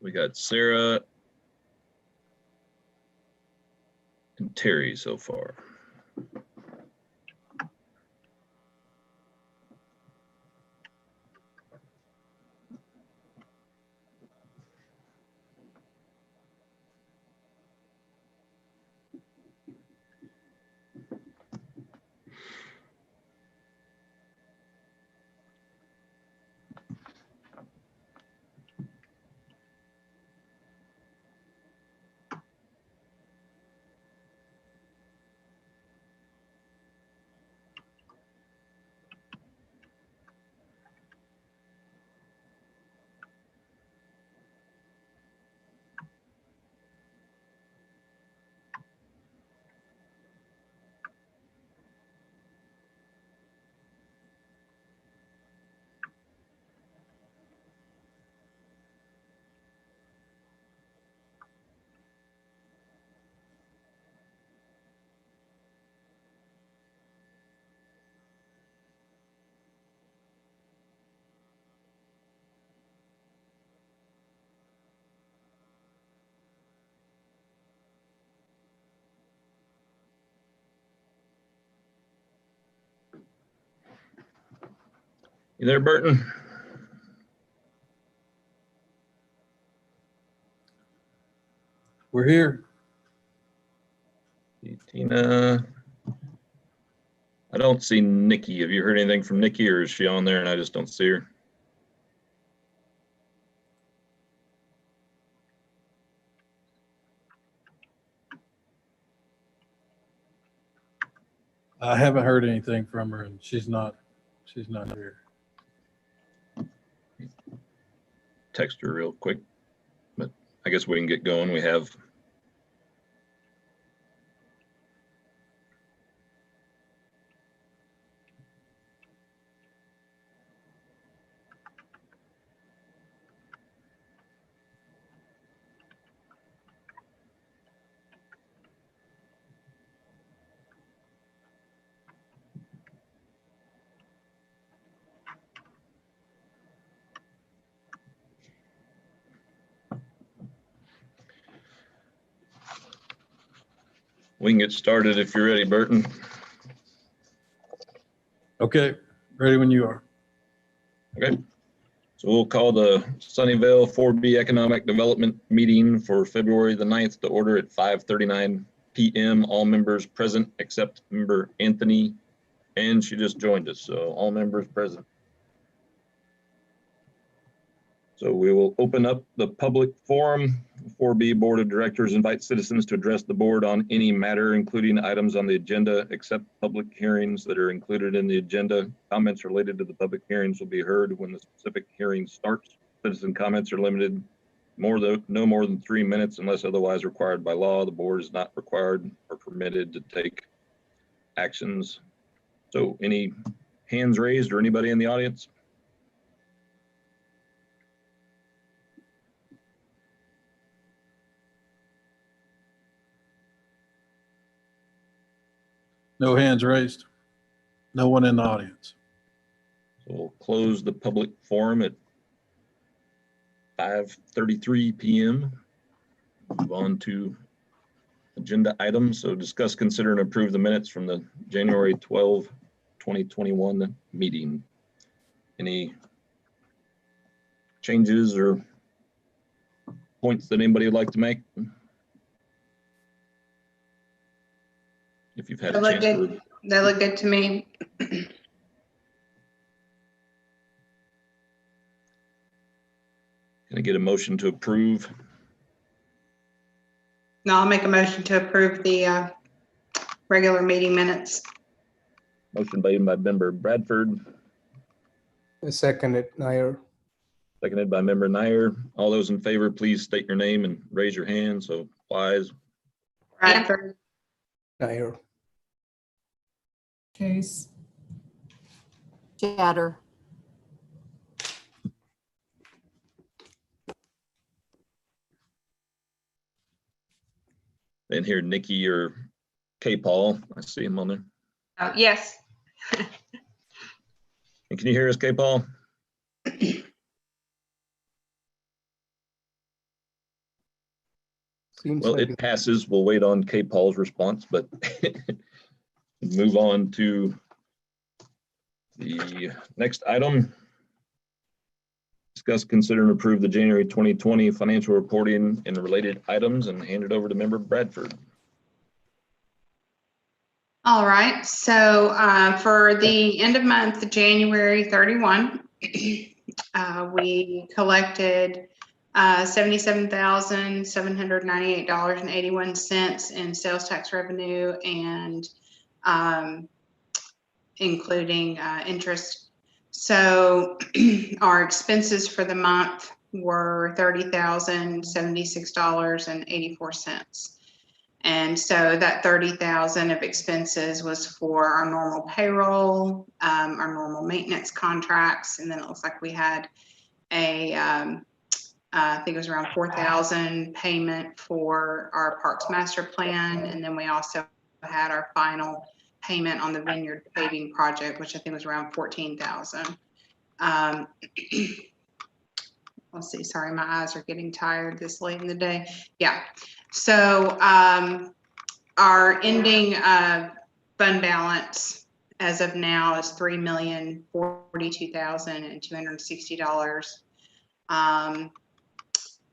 We got Sarah and Terry so far. You there, Burton? We're here. Tina. I don't see Nikki. Have you heard anything from Nikki, or is she on there and I just don't see her? I haven't heard anything from her, and she's not here. Text her real quick, but I guess we can get going. We have we can get started if you're ready, Burton. Okay, ready when you are. Okay. So we'll call the Sunnyvale 4B Economic Development Meeting for February the 9th to order at 5:39 p.m. All members present except member Anthony, and she just joined us, so all members present. So we will open up the public forum. 4B Board of Directors invite citizens to address the board on any matter, including items on the agenda, except public hearings that are included in the agenda. Comments related to the public hearings will be heard when the specific hearing starts. Citizen comments are limited no more than 3 minutes unless otherwise required by law. The board is not required or permitted to take actions. So any hands raised or anybody in the audience? No hands raised. No one in the audience. So we'll close the public forum at 5:33 p.m. Move on to agenda items. So discuss, consider, and approve the minutes from the January 12, 2021 meeting. Any changes or points that anybody would like to make? If you've had a chance to. They look good to me. Can I get a motion to approve? No, I'll make a motion to approve the regular meeting minutes. Motion made by member Bradford, Seconded, Nair. seconded by member Nair. All those in favor, please state your name and raise your hand. So Wise, Bradford. Nair. Case. Chatter. and here Nikki or K Paul. I see him on there. Yes. And can you hear us, K Paul? Seems Well, like it passes. We'll wait on K. Paul's response, but move on to the next item. Discuss, consider, and approve the January 2020 financial reporting and related items, and hand it over to Member Bradford. All right, so for the end of month, January 31, we collected $77,798.81 in sales tax revenue, and including interest. So our expenses for the month were $30,076.84. And so that $30,000 of expenses was for our normal payroll, our normal maintenance contracts, and then it looks like we had a, I think it was around $4,000 payment for our Parks Master Plan, and then we also had our final payment on the Vineyard paving project, which I think was around $14,000. Let's see, sorry, my eyes are getting tired this late in the day. Yeah. So our ending fund balance as of now is $3,042,260.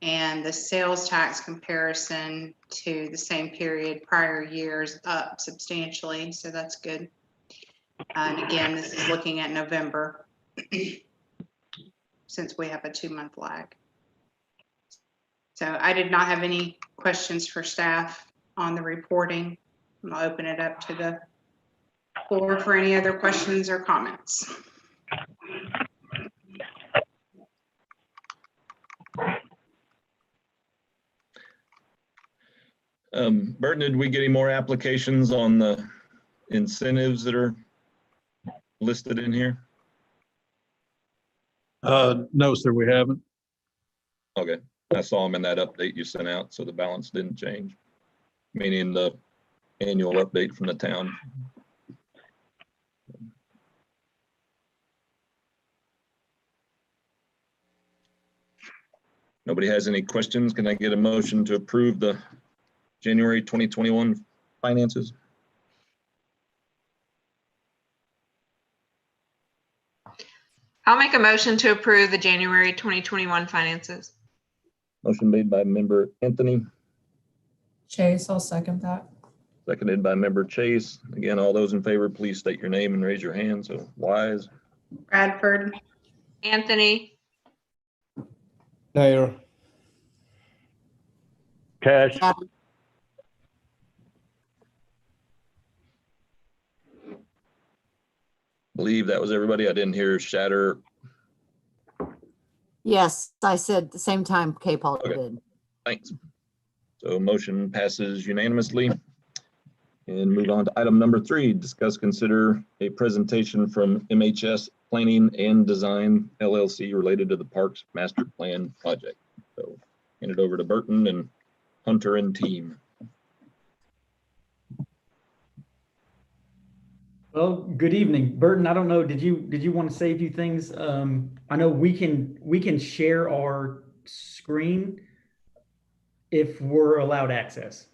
And the sales tax comparison to the same period prior years up substantially, so that's good. And again, this is looking at November since we have a 2-month lag. So I did not have any questions for staff on the reporting. I'll open it up to the floor for any other questions or comments. Burton, did we get any more applications on the incentives that are listed in here? No, sir, we haven't. Okay, I saw them in that update you sent out, so the balance didn't change, meaning the annual update from the town. Nobody has any questions? Can I get a motion to approve the January 2021 finances? I'll make a motion to approve the January 2021 finances. Motion made by Member Anthony, Chase, I'll second that. seconded by Member Chase. Again, all those in favor, please state your name and raise your hand. So Wise, Bradford, Anthony, Nair. Cash, believe that was everybody. I didn't hear Shatter. Yes, I said at the same time K-Paul Okay. did. Thanks. So motion passes unanimously. And move on to item number 3, discuss, consider a presentation from MHS Planning and Design LLC related to the Parks Master Plan project. So hand it over to Burton and Hunter and team. Well, good evening, Burton. I don't know. Did you want to say a few things? I know we can share our screen if we're allowed access.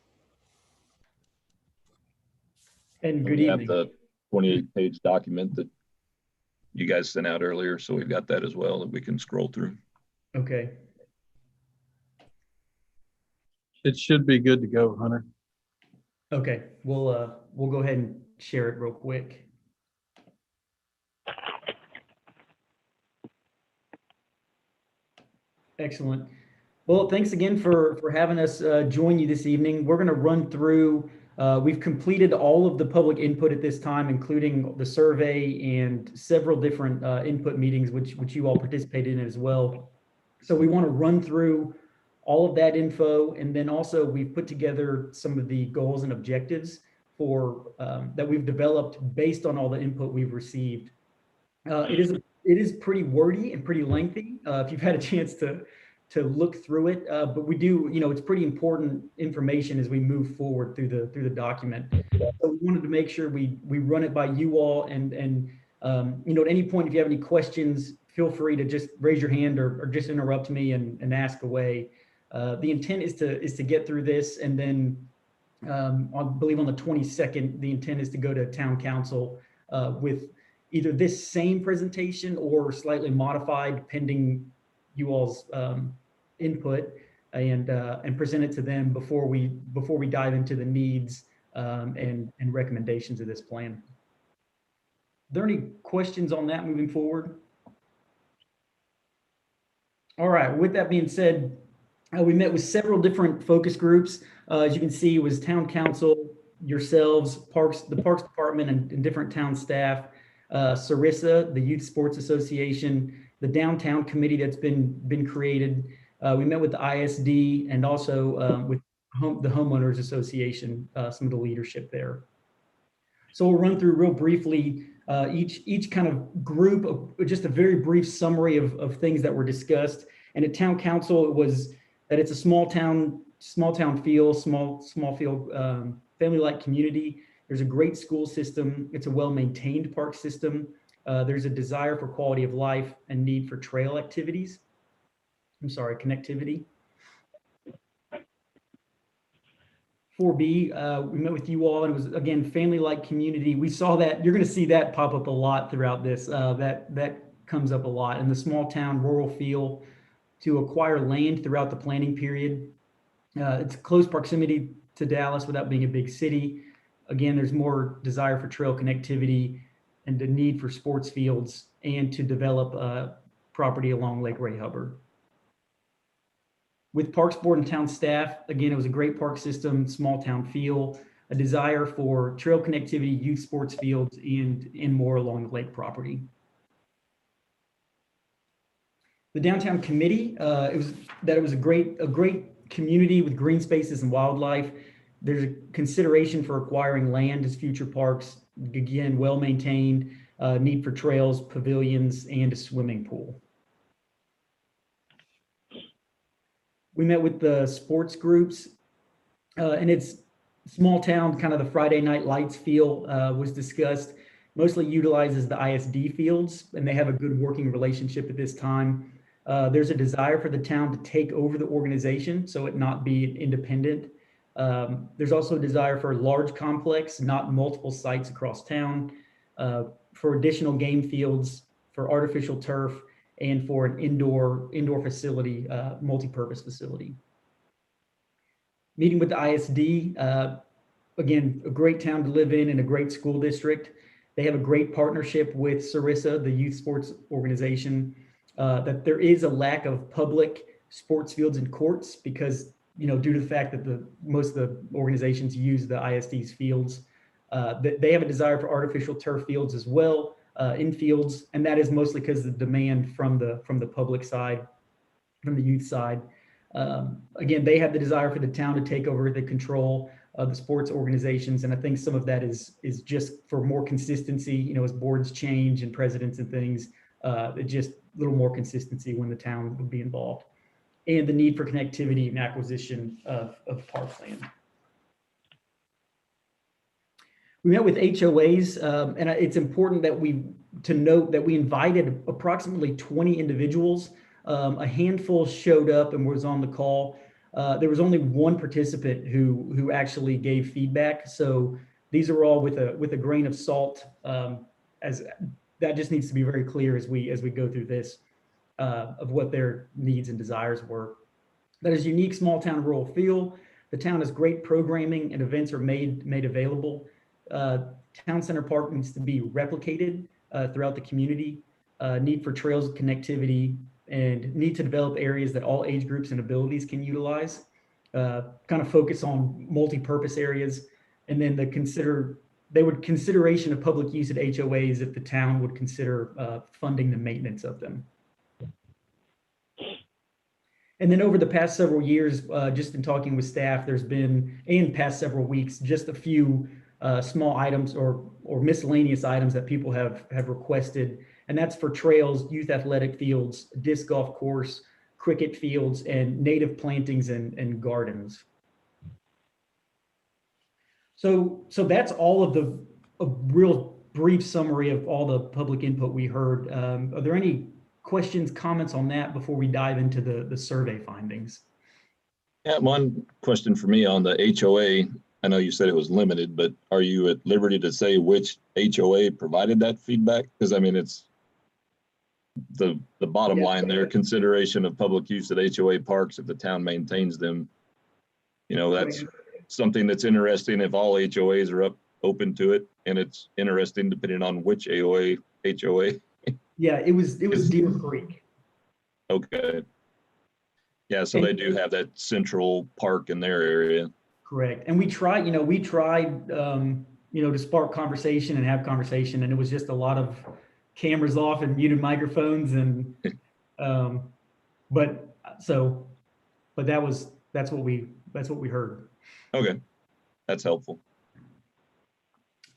And good We have evening. the 28-page document that you guys sent out earlier, so we've got that as well that we can scroll through. Okay. It should be good to go, Hunter. Okay. We'll go ahead and share it real quick. Excellent. Well, thanks again for having us join you this evening. We're going to run through, we've completed all of the public input at this time, including the survey and several different input meetings, which you all participated in as well. So we want to run through all of that info. And then also we've put together some of the goals and objectives for that we've developed based on all the input we've received. It is pretty wordy and pretty lengthy if you've had a chance to look through it, but we do, it's pretty important information as we move forward through the document. So we wanted to make sure we run it by you all, and at any point, if you have any questions, feel free to just raise your hand or just interrupt me and ask away. The intent is to get through this, and then I believe on the 22nd, the intent is to go to town council with either this same presentation or slightly modified, pending you all's input, and present it to them before we dive into the needs and recommendations of this plan. Are there any questions on that moving forward? All right, with that being said, we met with several different focus groups. As you can see, it was town council, yourselves, the Parks Department and different town staff, Sarissa, the Youth Sports Association, the Downtown Committee that's been created. We met with the ISD and also with the Homeowners Association, some of the leadership there. So we'll run through real briefly each kind of group, just a very brief summary of things that were discussed. And at town council, it was that it's a small town feel, family-like community. There's a great school system. It's a well-maintained park system. There's a desire for quality of life and need for trail activities. Connectivity. 4B, we met with you all, and it was, again, family-like community. We saw that. You're going to see that pop up a lot throughout this. That comes up a lot. And the small town rural feel, to acquire land throughout the planning period. It's close proximity to Dallas without being a big city. Again, there's more desire for trail connectivity and the need for sports fields, and to develop property along Lake Ray Hubbard. With Parks Board and town staff, again, it was a great park system, small town feel, a desire for trail connectivity, youth sports fields, and more along the lake property. The Downtown Committee, it was a great community with green spaces and wildlife. There's a consideration for acquiring land as future parks, again, well-maintained, need for trails, pavilions, and a swimming pool. We met with the sports groups, and it's small town, kind of the Friday Night Lights feel was discussed. Mostly utilizes the ISD fields, and they have a good working relationship at this time. There's a desire for the town to take over the organization, so it not be independent. There's also a desire for a large complex, not multiple sites across town, for additional game fields, for artificial turf, and for an indoor facility, multi-purpose facility. Meeting with the ISD, again, a great town to live in and a great school district. They have a great partnership with Sarissa, the youth sports organization, that there is a lack of public sports fields and courts because, due to the fact that most of the organizations use the ISD's fields. They have a desire for artificial turf fields as well, in fields, and that is mostly because of the demand from the public side, from the youth side. Again, they have the desire for the town to take over the control of the sports organizations, and I think some of that is just for more consistency. As boards change and presidents and things, just a little more consistency when the town would be involved, and the need for connectivity and acquisition of parkland. We met with HOAs, and it's important to note that we invited approximately 20 individuals. A handful showed up and was on the call. There was only one participant who actually gave feedback. So these are all with a grain of salt, as that just needs to be very clear as we go through this, of what their needs and desires were. That is unique small town rural feel. The town has great programming and events are made available. Town Center Park needs to be replicated throughout the community. Need for trails connectivity, and need to develop areas that all age groups and abilities can utilize. Kind of focus on multi-purpose areas, and then consideration of public use at HOAs if the town would consider funding the maintenance of them. And then over the past several years, just in talking with staff, there's been, in past several weeks, just a few small items or miscellaneous items that people have requested, and that's for trails, youth athletic fields, disc golf course, cricket fields, and native plantings and gardens. So that's all of a real brief summary of all the public input we heard. Are there any questions, comments on that before we dive into the survey findings? Yeah, one question for me on the HOA. I know you said it was limited, but are you at liberty to say which HOA provided that feedback? Because I mean, it's the bottom line there, consideration of public use at HOA parks if the town maintains them. You know, that's something that's interesting if all HOAs are open to it, and it's interesting depending on which HOA. Yeah, it was Deer Creek. Okay. Yeah, so they do have that central park in their area. Correct. And we tried, to spark conversation and have conversation, and it was just a lot of cameras off and muted microphones and, but that's what we heard. Okay, that's helpful.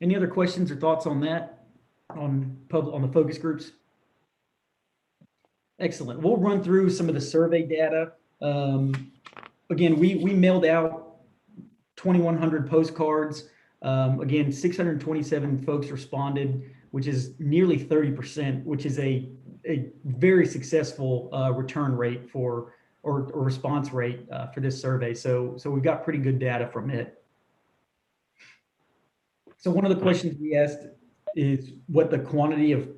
Any other questions or thoughts on that, on the focus groups? Excellent. We'll run through some of the survey data. Again, we mailed out 2,100 postcards. Again, 627 folks responded, which is nearly 30%, which is a very successful return rate or response rate for this survey. So we've got pretty good data from it. So one of the questions we asked is what the quantity of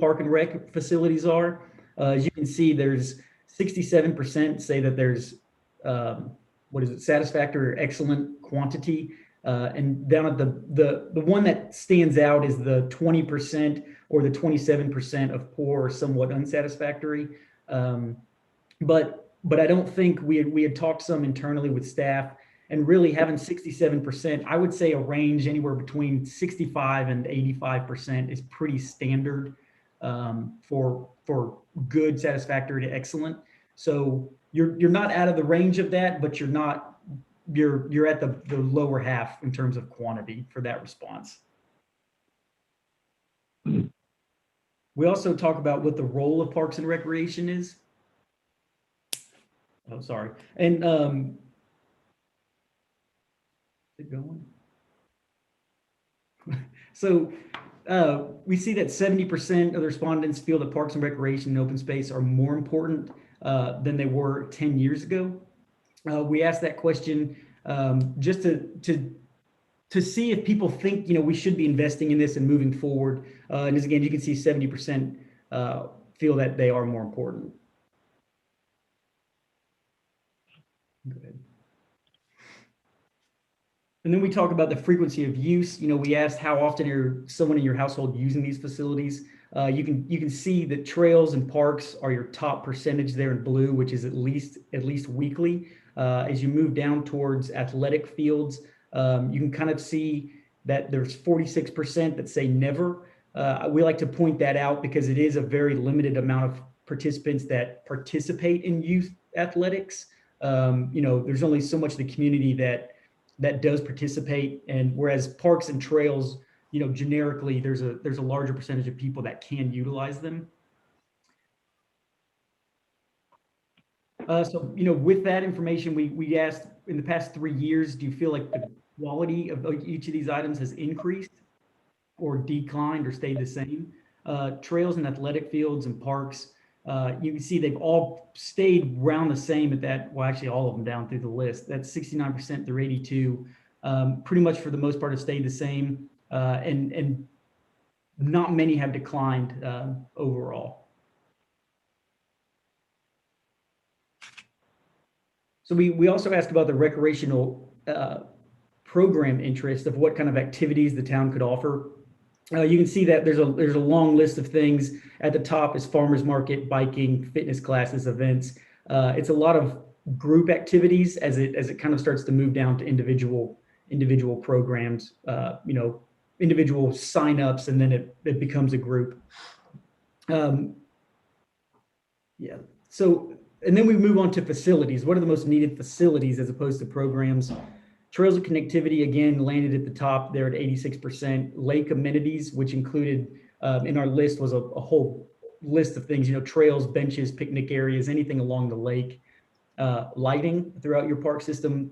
park and rec facilities are. As you can see, there's 67% say that there's satisfactory or excellent quantity. And down at the one that stands out is the 20% or the 27% of poor or somewhat unsatisfactory. But I don't think we had talked some internally with staff, and really having 67%, I would say a range anywhere between 65 and 85% is pretty standard for good, satisfactory to excellent. So you're not out of the range of that, but you're at the lower half in terms of quantity for that response. We also talk about what the role of Parks and Recreation is. Oh, sorry. And is it going? So we see that 70% of the respondents feel that Parks and Recreation and open space are more important than they were 10 years ago. We asked that question just to see if people think, we should be investing in this and moving forward. And as again, you can see 70% feel that they are more important. Go ahead. And then we talk about the frequency of use. We asked how often are someone in your household using these facilities. You can see that trails and parks are your top percentage there in blue, which is at least weekly. As you move down towards athletic fields, you can kind of see that there's 46% that say never. We like to point that out because it is a very limited amount of participants that participate in youth athletics. There's only so much of the community that does participate, and whereas parks and trails, generically there's a larger percentage of people that can utilize them. So with that information, we asked in the past 3 years, do you feel like the quality of each of these items has increased or declined or stayed the same? Trails and athletic fields and parks, you can see they've all stayed around the same at that. Well, actually all of them down through the list. That's 69% through 82. Pretty much for the most part have stayed the same, and not many have declined overall. So we also asked about the recreational program interest of what kind of activities the town could offer. You can see that there's a long list of things. At the top is farmers market, biking, fitness classes, events. It's a lot of group activities as it kind of starts to move down to individual programs, individual signups, and then it becomes a group. Yeah. So, and then we move on to facilities. What are the most needed facilities as opposed to programs? Trails and connectivity, again, landed at the top there at 86%. Lake amenities, which included in our list was a whole list of things, trails, benches, picnic areas, anything along the lake. Lighting throughout your park system,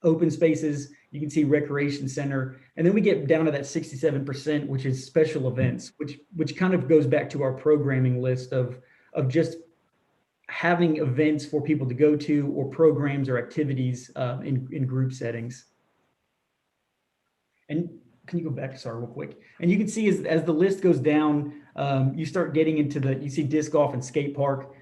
open spaces, you can see recreation center. And then we get down to that 67%, which is special events, which kind of goes back to our programming list of just having events for people to go to, or programs or activities in group settings. And can you go back, sorry, real quick? And you can see as the list goes down, you start getting into you see disc golf and skate park.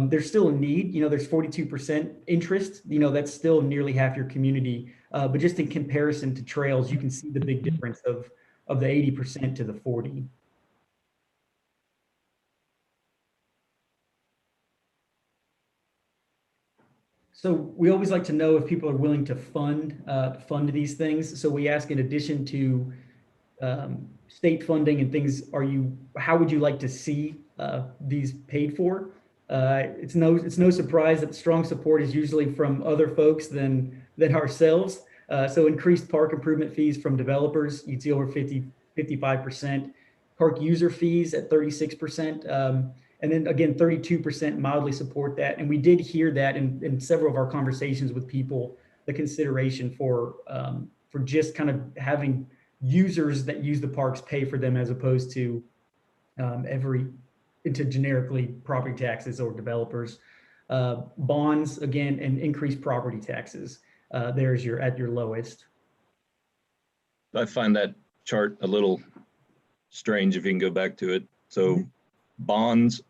There's still a need, there's 42% interest, that's still nearly half your community. But just in comparison to trails, you can see the big difference of the 80% to the 40. So we always like to know if people are willing to fund these things. So we ask, in addition to state funding and things, how would you like to see these paid for? It's no surprise that strong support is usually from other folks than ourselves. So increased park improvement fees from developers, you'd see over 55%. Park user fees at 36%. And then again, 32% mildly support that. And we did hear that in several of our conversations with people, the consideration for just kind of having users that use the parks pay for them, as opposed to into generically property taxes or developers. Bonds, again, and increased property taxes. There's at your lowest. I find that chart a little strange if you can go back to it. So bonds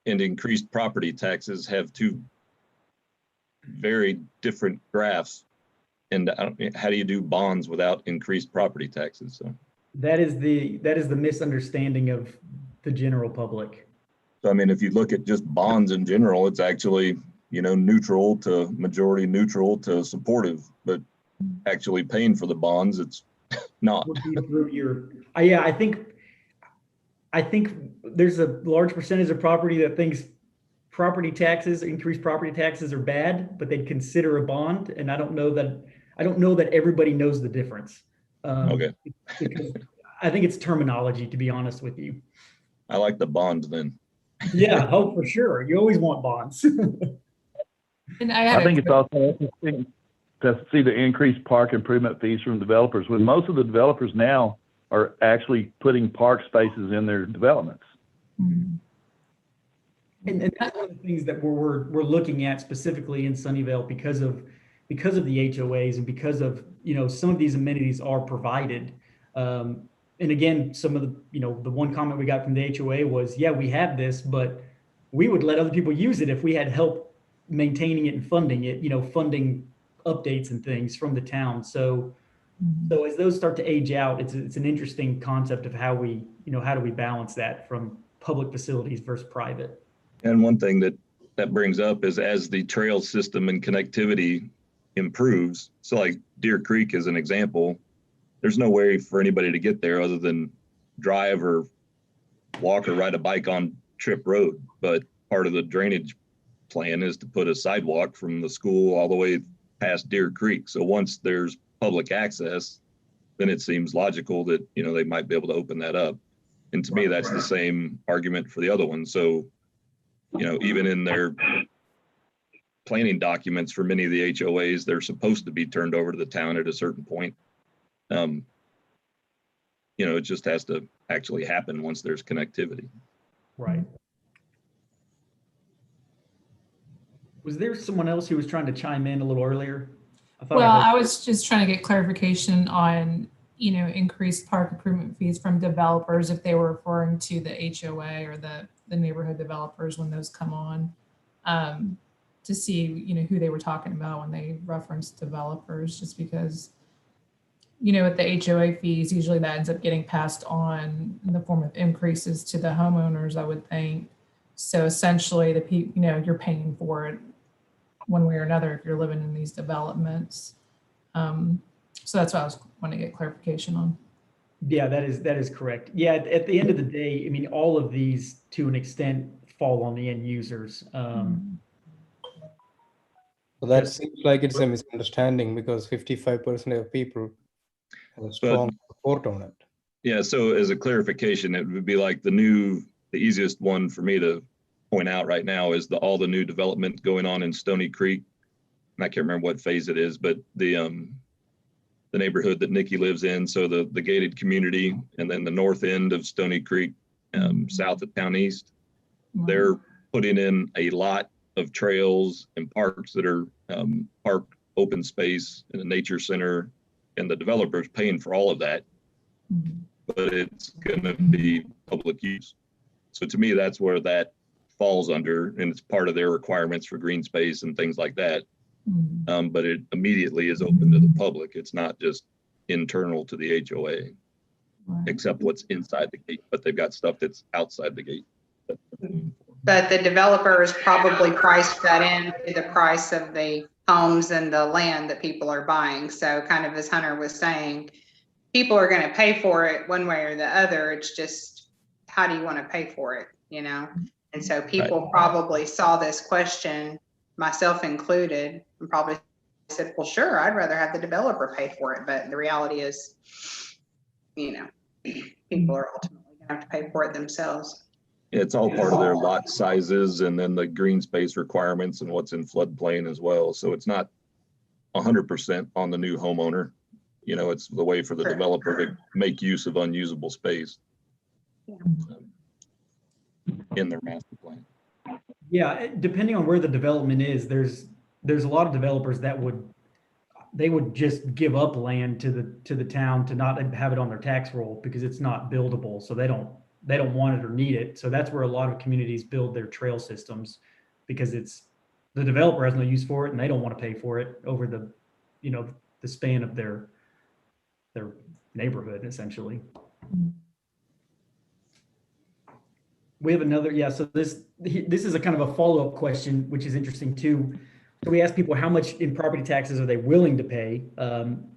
and increased property taxes have two very different graphs. And how do you do bonds without increased property taxes? So that is the misunderstanding of the general public. So, I mean, if you look at just bonds in general, it's actually, neutral to majority, neutral to supportive, but actually paying for the bonds, it's not. Would be through your, yeah, I think there's a large percentage of property that thinks increased property taxes are bad, but they'd consider a bond. And I don't know that everybody knows the difference. Okay. Because I think it's terminology, to be honest with you. I like the bonds then. Yeah, oh, for sure. You always want bonds. And I think it's also interesting to see the increased park improvement fees from developers, when most of the developers now are actually putting park spaces in their developments. Mhm. And that's one of the things that we're looking at specifically in Sunnyvale because of the HOAs, and because of, some of these amenities are provided. And again, some of the one comment we got from the HOA was, yeah, we have this, but we would let other people use it if we had help maintaining it and funding it, funding updates and things from the town. So as those start to age out, it's an interesting concept of how do we balance that from public facilities versus private. And one thing that brings up is, as the trail system and connectivity improves, so like Deer Creek is an example, there's no way for anybody to get there other than drive or walk or ride a bike on Trip Road. But part of the drainage plan is to put a sidewalk from the school all the way past Deer Creek. So once there's public access, then it seems logical that, they might be able to open that up. And to me, that's the same argument for the other one. So, even in their planning documents for many of the HOAs, they're supposed to be turned over to the town at a certain point. It just has to actually happen once there's connectivity. Right. Was there someone else who was trying to chime in a little earlier? I was just trying to get clarification on, increased park improvement fees from developers, if they were referring to the HOA or the neighborhood developers when those come on, to see, who they were talking about when they referenced developers, just because, with the HOA fees, usually that ends up getting passed on in the form of increases to the homeowners, I would think. So essentially you're paying for it one way or another if you're living in these developments. So that's what I was wanting to get clarification on. Yeah, that is correct. Yeah, at the end of the day, I mean, all of these to an extent fall on the end users. So that seems like it's a misunderstanding, because 55% of people have a strong support on it. Yeah, so as a clarification, it would be like the easiest one for me to point out right now is all the new development going on in Stony Creek. And I can't remember what phase it is, but the neighborhood that Nikki lives in, so the gated community, and then the north end of Stony Creek, south of Town East, they're putting in a lot of trails and parks that are park open space in a nature center, and the developer's paying for all of that, but it's going to be public use. So to me, that's where that falls under, and it's part of their requirements for green space and things like that. But it immediately is open to the public. It's not just internal to the HOA, except what's inside the gate, but they've got stuff that's outside the gate. But the developers probably priced that into the price of the homes and the land that people are buying. So kind of as Hunter was saying, people are going to pay for it one way or the other. It's just, how do you want to pay for it, you know? And so people probably saw this question, myself included, and probably said, well, sure, I'd rather have the developer pay for it. But the reality is, you know, people are ultimately going to have to pay for it themselves. It's all part of their lot sizes and then the green space requirements and what's in floodplain as well. So it's not 100% on the new homeowner. You know, it's the way for the developer to make use of unusable space in their master plan. Yeah, depending on where the development is, there's a lot of developers that would just give up land to the town to not have it on their tax roll because it's not buildable. So they don't want it or need it. So that's where a lot of communities build their trail systems, because it's the developer has no use for it and they don't want to pay for it over the, you know, the span of their neighborhood, essentially. We have another, so this is a kind of a follow-up question, which is interesting too. So we asked people how much in property taxes are they willing to pay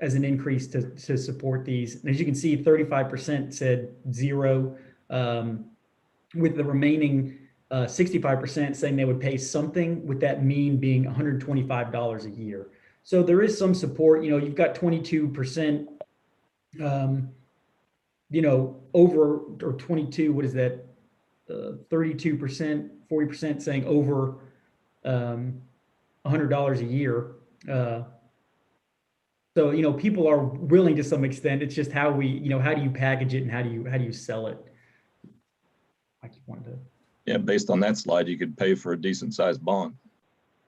as an increase to support these. And as you can see, 35% said zero, with the remaining 65% saying they would pay something, with that mean being $125 a year. So there is some support. You know, you've got 22%, you know, over, or 22, what is that? 32%, 40% saying over $100 a year. So, you know, people are willing to some extent. It's just how we, you know, how do you package it and how do you sell it? I keep wanting to. Yeah, based on that slide, you could pay for a decent sized bond.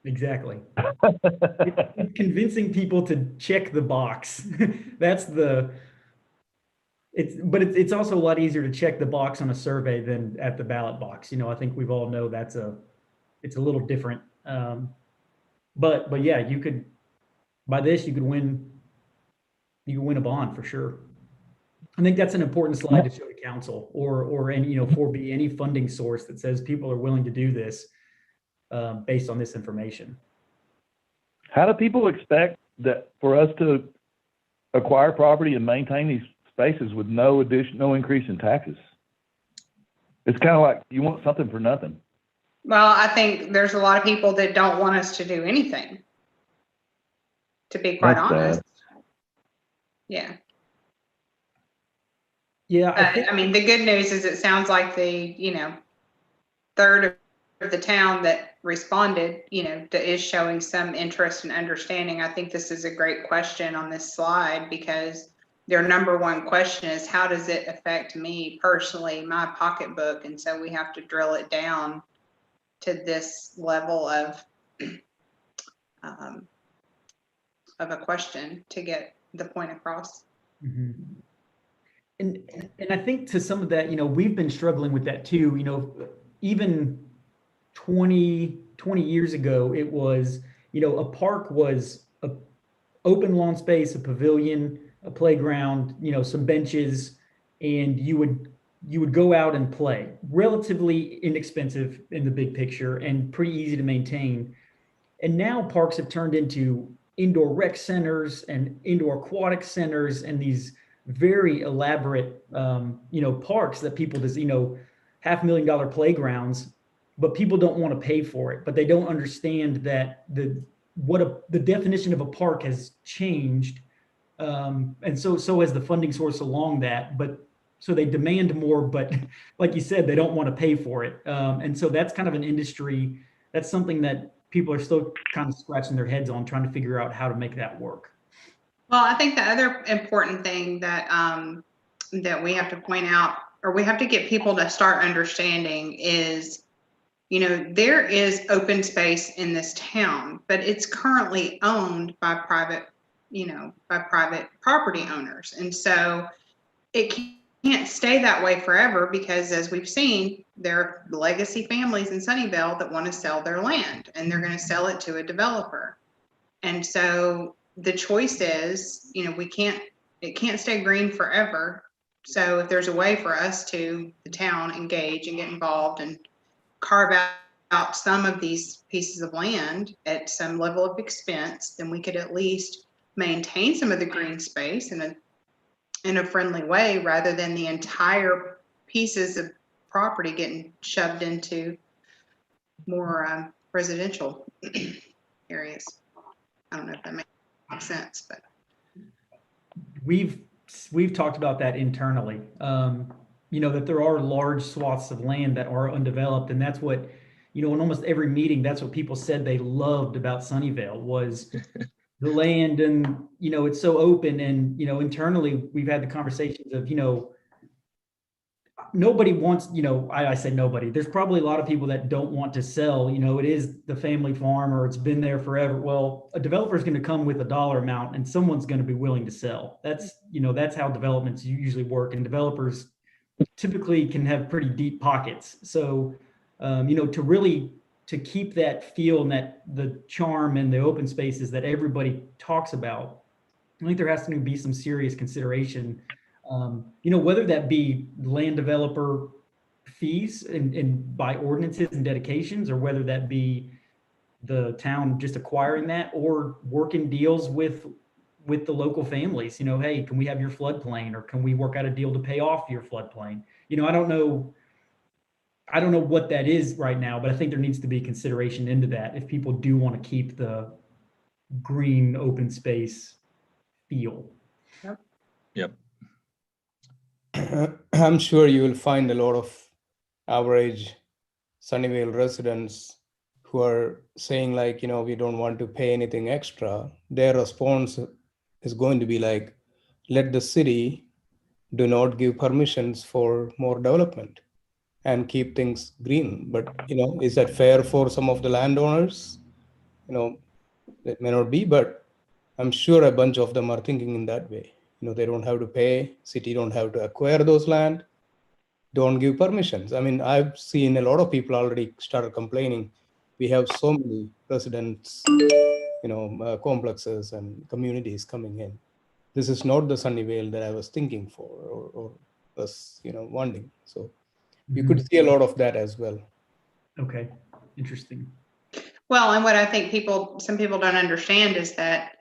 Exactly. It's convincing people to check the box. That's the. But it's also a lot easier to check the box on a survey than at the ballot box. You know, I think we've all know it's a little different. But yeah, you could, by this, you could win a bond for sure. I think that's an important slide to show to council or any, you know, 4B, any funding source that says people are willing to do this based on this information. How do people expect that for us to acquire property and maintain these spaces with no increase in taxes? It's kind of like you want something for nothing. Well, I think there's a lot of people that don't want us to do anything, to be quite honest. Yeah. Yeah. I mean, the good news is it sounds like the, you know, third of the town that responded, you know, is showing some interest and understanding. I think this is a great question on this slide, because their number one question is, how does it affect me personally, my pocketbook? And so we have to drill it down to this level of a question to get the point across. Mm-hmm. And I think to some of that, you know, we've been struggling with that too. You know, even 20 years ago, it was, you know, a park was a open lawn space, a pavilion, a playground, you know, some benches, and you would go out and play. Relatively inexpensive in the big picture and pretty easy to maintain. And now parks have turned into indoor rec centers and indoor aquatic centers and these very elaborate, you know, parks that people just, you know, $500,000 playgrounds, but people don't want to pay for it. But they don't understand that the definition of a park has changed. And so has the funding source along that, but so they demand more, but like you said, they don't want to pay for it. And so that's kind of an industry, that's something that people are still kind of scratching their heads on, trying to figure out how to make that work. Well, I think the other important thing that that we have to point out, or we have to get people to start understanding, is there is open space in this town, but it's currently owned by private property owners. And so it can't stay that way forever, because as we've seen, there are legacy families in Sunnyvale that want to sell their land, and they're going to sell it to a developer. And so the choice is, it can't stay green forever. So if there's a way for us the town, engage and get involved and carve out some of these pieces of land at some level of expense, then we could at least maintain some of the green space in a friendly way, rather than the entire pieces of property getting shoved into more residential areas. I don't know if that makes sense, but We've talked about that internally. That there are large swaths of land that are undeveloped, and that's what, in almost every meeting, that's what people said they loved about Sunnyvale was the land, and it's so open. And internally, we've had the conversations of nobody wants, I say nobody. There's probably a lot of people that don't want to sell. It is the family farm, or it's been there forever. Well, a developer is going to come with a dollar amount, and someone's going to be willing to sell. That's how developments usually work, and developers typically can have pretty deep pockets. So, to keep that feel and that the charm and the open spaces that everybody talks about, I think there has to be some serious consideration. Whether that be land developer fees and by ordinances and dedications, or whether that be the town just acquiring that, or working deals with the local families. Hey, can we have your floodplain, or can we work out a deal to pay off your floodplain? I don't know what that is right now, but I think there needs to be consideration into that if people do want to keep the green open space feel. Yep. I'm sure you will find a lot of average Sunnyvale residents who are saying we don't want to pay anything extra. Their response is going to be let the city do not give permissions for more development and keep things green. But, is that fair for some of the landowners? It may not be, but I'm sure a bunch of them are thinking in that way. They don't have to pay, city don't have to acquire those land, don't give permissions. I mean, I've seen a lot of people already started complaining. We have so many residents, complexes and communities coming in. This is not the Sunnyvale that I was thinking for or was, wanting. So you could see a lot of that as well. Okay, interesting. Well, and what I think some people don't understand is that,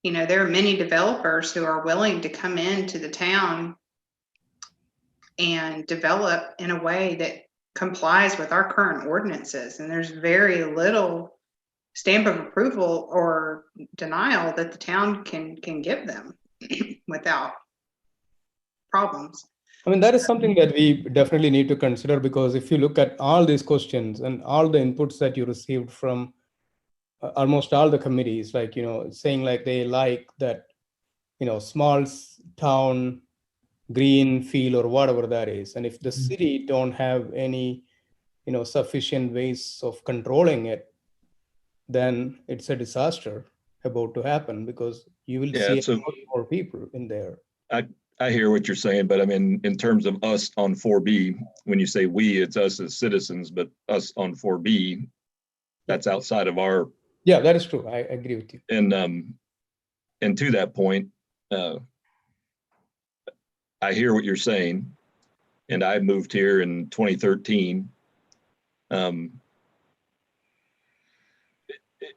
there are many developers who are willing to come into the town and develop in a way that complies with our current ordinances. And there's very little stamp of approval or denial that the town can give them without problems. I mean, that is something that we definitely need to consider, because if you look at all these questions and all the inputs that you received from almost all the committees, saying they like that, small town green feel or whatever that is. And if the city don't have any, sufficient ways of controlling it, then it's a disaster about to happen, because you will see a lot more people in there. I hear what you're saying, but I mean, in terms of us on 4B, when you say we, it's us as citizens, but us on 4B, that's outside of our. Yeah, that is true. I agree with you. And to that point, I hear what you're saying, and I moved here in 2013. And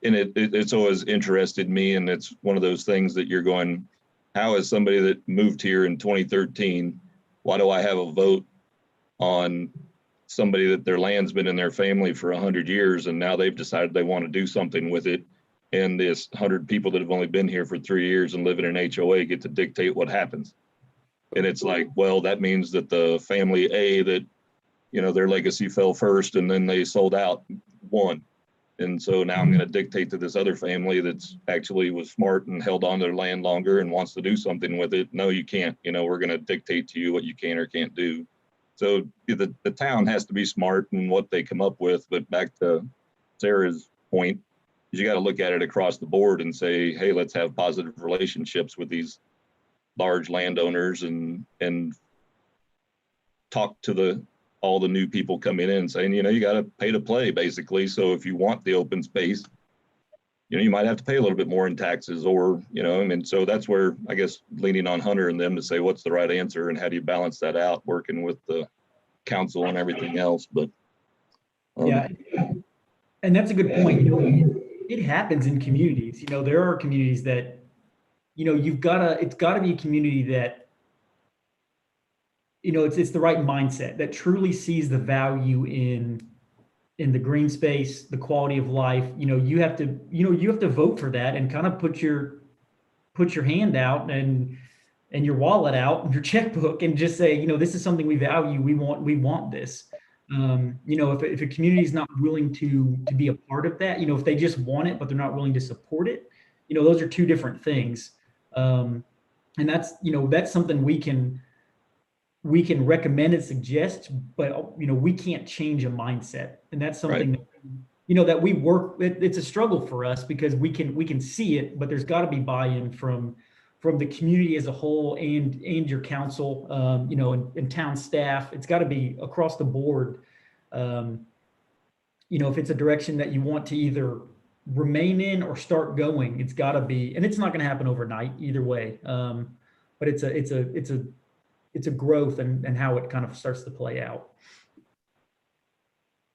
it's always interested me, and it's one of those things that you're going, how is somebody that moved here in 2013, why do I have a vote on somebody that their land's been in their family for 100 years and now they've decided they want to do something with it, and this 100 people that have only been here for 3 years and live in an HOA get to dictate what happens? And it's well, that means that the family A that, their legacy fell first and then they sold out won. And so now I'm going to dictate to this other family that's actually was smart and held on to their land longer and wants to do something with it. No, you can't. We're going to dictate to you what you can or can't do. So the town has to be smart in what they come up with, but back to Sarah's point, you got to look at it across the board and say, hey, let's have positive relationships with these large landowners and talk to all the new people coming in saying, you know, you got to pay to play basically. So if you want the open space, you know, you might have to pay a little bit more in taxes or, you know, and so that's where I guess leaning on Hunter and them to say, what's the right answer and how do you balance that out working with the council and everything else. But Yeah. And that's a good point. You know, it happens in communities. You know, there are communities that, you know, it's gotta be a community that, you know, it's the right mindset that truly sees the value in the green space, the quality of life. You know, you have to vote for that and kind of put your hand out and your wallet out and your checkbook and just say, you know, this is something we value. We want this. You know, if a community is not willing to be a part of that, you know, if they just want it, but they're not willing to support it, you know, those are two different things. And that's, you know, that's something we can recommend and suggest, but, you know, we can't change a mindset. And that's something that, you know, that we work, it's a struggle for us because we can see it, but there's got to be buy-in from the community as a whole and your council, you know, and town staff. It's got to be across the board. You know, if it's a direction that you want to either remain in or start going, it's got to be, and it's not going to happen overnight either way. But it's a growth and how it kind of starts to play out.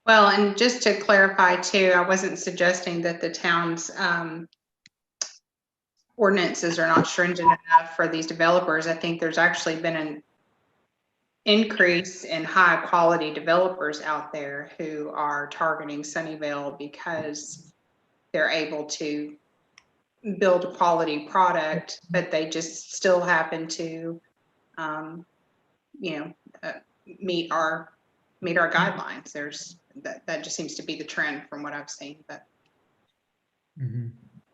Well, and just to clarify too, I wasn't suggesting that the town's ordinances are not stringent enough for these developers. I think there's actually been an increase in high quality developers out there who are targeting Sunnyvale because they're able to build a quality product, but they just still happen to, you know, meet our guidelines. There's that just seems to be the trend from what I've seen. But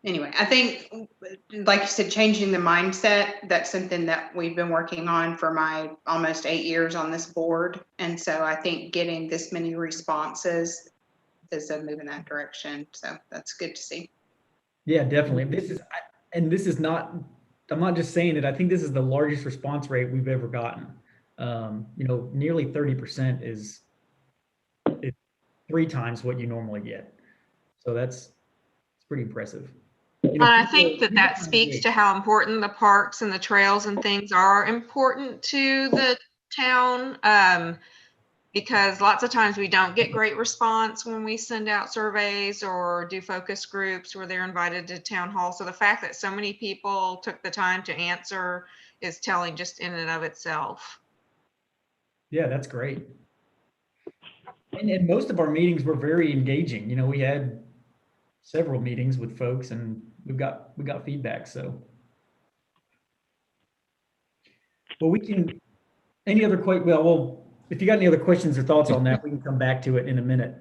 anyway, I think, like you said, changing the mindset, that's something that we've been working on for my almost 8 years on this board. And so I think getting this many responses is a move in that direction. So that's good to see. Yeah, definitely. This is not, I'm not just saying it. I think this is the largest response rate we've ever gotten. You know, nearly 30% is 3 times what you normally get. So it's pretty impressive. You know, But I think that speaks to how important the parks and the trails and things are important to the town. Because lots of times we don't get great response when we send out surveys or do focus groups where they're invited to town hall. So the fact that so many people took the time to answer is telling just in and of itself. Yeah, that's great. And most of our meetings were very engaging. You know, we had several meetings with folks and we got feedback. So, well, we can, any other questions? Well, if you got any other questions or thoughts on that, we can come back to it in a minute.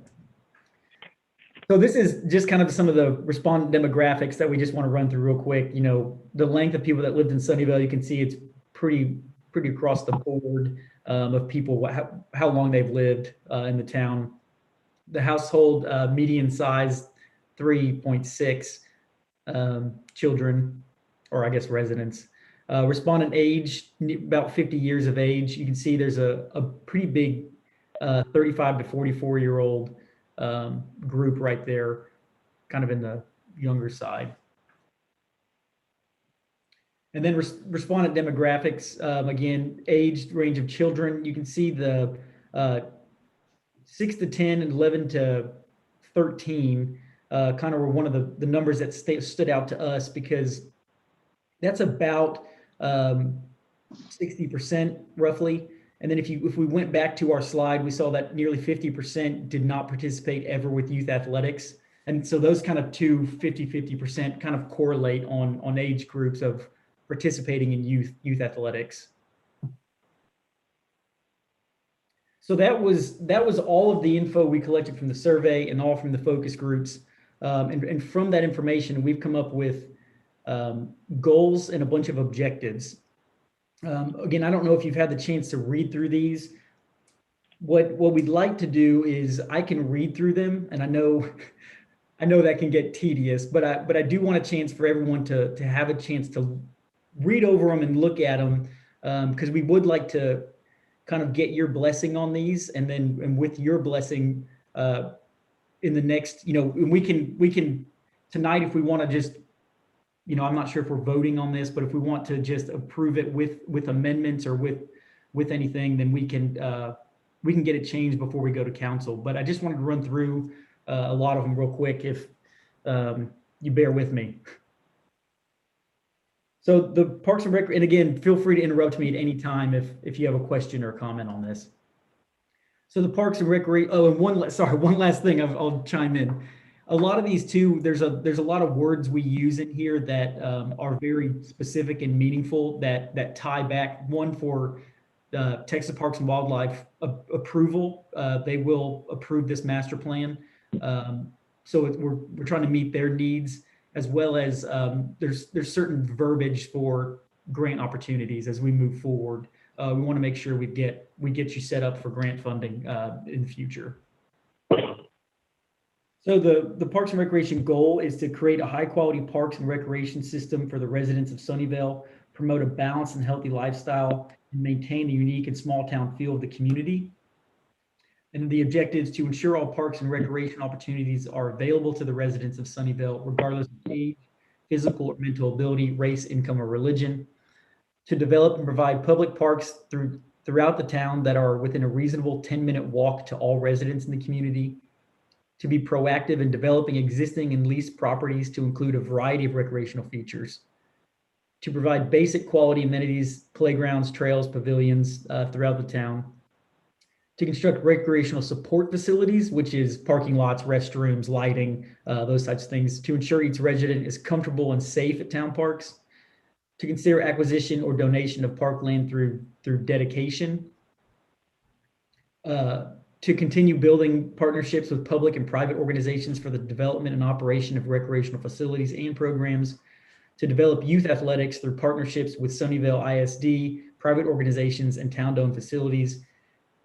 So this is just kind of some of the respondent demographics that we just want to run through real quick. You know, the length of people that lived in Sunnyvale, you can see it's pretty across the board of people, how long they've lived in the town. The household median size, 3.6 children, or I guess residents. Respondent age, about 50 years of age. You can see there's a pretty big 35 to 44-year-old group right there, kind of in the younger side. And then respondent demographics, again, age range of children. You can see the 6 to 10 and 11 to 13 kind of were one of the numbers that stood out to us because that's about 60% roughly. And then if we went back to our slide, we saw that nearly 50% did not participate ever with youth athletics. And so those kind of 50% kind of correlate on age groups of participating in youth athletics. So that was all of the info we collected from the survey and all from the focus groups. And from that information, we've come up with goals and a bunch of objectives. Again, I don't know if you've had the chance to read through these, what we'd like to do is I can read through them, and I know that can get tedious, but I do want a chance for everyone to have a chance to read over them and look at them, because we would like to kind of get your blessing on these, and with your blessing, in the next, we can tonight, if we want to just, I'm not sure if we're voting on this, but if we want to just approve it with amendments or with anything, then we can get it changed before we go to council. But I just wanted to run through a lot of them real quick, if you bear with me. So the Parks and Rec, and again, feel free to interrupt me at any time if you have a question or comment on this. So the Parks and Recreation, and one last thing, I'll chime in. A lot of these too, there's a lot of words we use in here that are very specific and meaningful that tie back. One, for Texas Parks and Wildlife approval, they will approve this master plan. So we're trying to meet their needs, as well as there's certain verbiage for grant opportunities as we move forward. We want to make sure we get you set up for grant funding in the future. So the Parks and Recreation goal is to create a high quality parks and recreation system for the residents of Sunnyvale, promote a balanced and healthy lifestyle, and maintain the unique and small town feel of the community. And the objective is to ensure all parks and recreation opportunities are available to the residents of Sunnyvale, regardless of age, physical or mental ability, race, income, or religion. To develop and provide public parks throughout the town that are within a reasonable 10-minute walk to all residents in the community. To be proactive in developing existing and leased properties to include a variety of recreational features. To provide basic quality amenities, playgrounds, trails, pavilions throughout the town. To construct recreational support facilities, which is parking lots, restrooms, lighting, those types of things, to ensure each resident is comfortable and safe at town parks. To consider acquisition or donation of parkland through dedication. To continue building partnerships with public and private organizations for the development and operation of recreational facilities and programs. To develop youth athletics through partnerships with Sunnyvale ISD, private organizations, and town-owned facilities.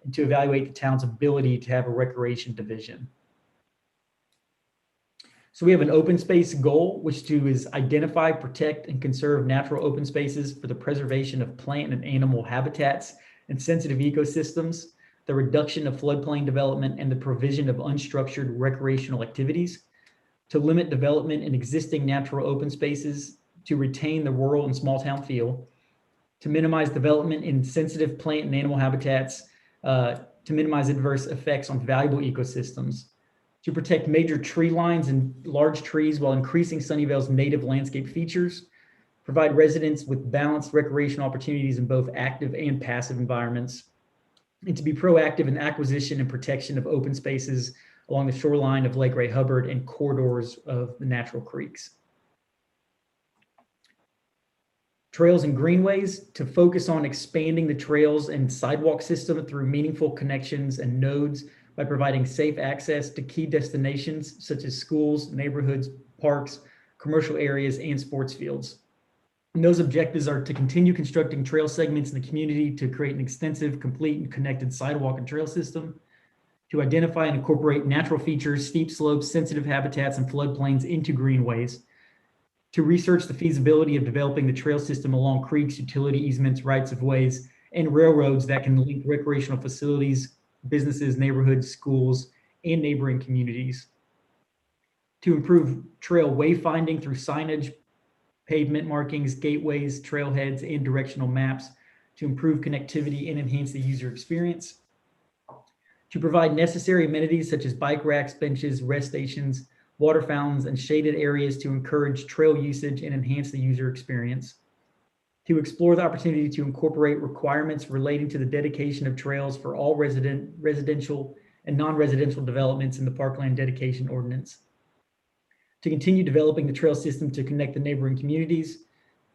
And to evaluate the town's ability to have a recreation division. So we have an open space goal, which is identify, protect, and conserve natural open spaces for the preservation of plant and animal habitats and sensitive ecosystems, the reduction of floodplain development, and the provision of unstructured recreational activities, to limit development in existing natural open spaces, to retain the rural and small town feel, to minimize development in sensitive plant and animal habitats, to minimize adverse effects on valuable ecosystems, to protect major tree lines and large trees while increasing Sunnyvale's native landscape features, provide residents with balanced recreational opportunities in both active and passive environments, and to be proactive in acquisition and protection of open spaces along the shoreline of Lake Ray Hubbard and corridors of the natural creeks. Trails and greenways, to focus on expanding the trails and sidewalk system through meaningful connections and nodes by providing safe access to key destinations such as schools, neighborhoods, parks, commercial areas, and sports fields. And those objectives are to continue constructing trail segments in the community to create an extensive, complete, and connected sidewalk and trail system, to identify and incorporate natural features, steep slopes, sensitive habitats, and floodplains into greenways, to research the feasibility of developing the trail system along creeks, utility easements, rights of ways, and railroads that can link recreational facilities, businesses, neighborhoods, schools, and neighboring communities, to improve trail wayfinding through signage, pavement markings, gateways, trailheads, and directional maps, to improve connectivity and enhance the user experience, to provide necessary amenities such as bike racks, benches, rest stations, water fountains, and shaded areas to encourage trail usage and enhance the user experience, to explore the opportunity to incorporate requirements relating to the dedication of trails for all residential and non-residential developments in the Parkland Dedication Ordinance, to continue developing the trail system to connect the neighboring communities,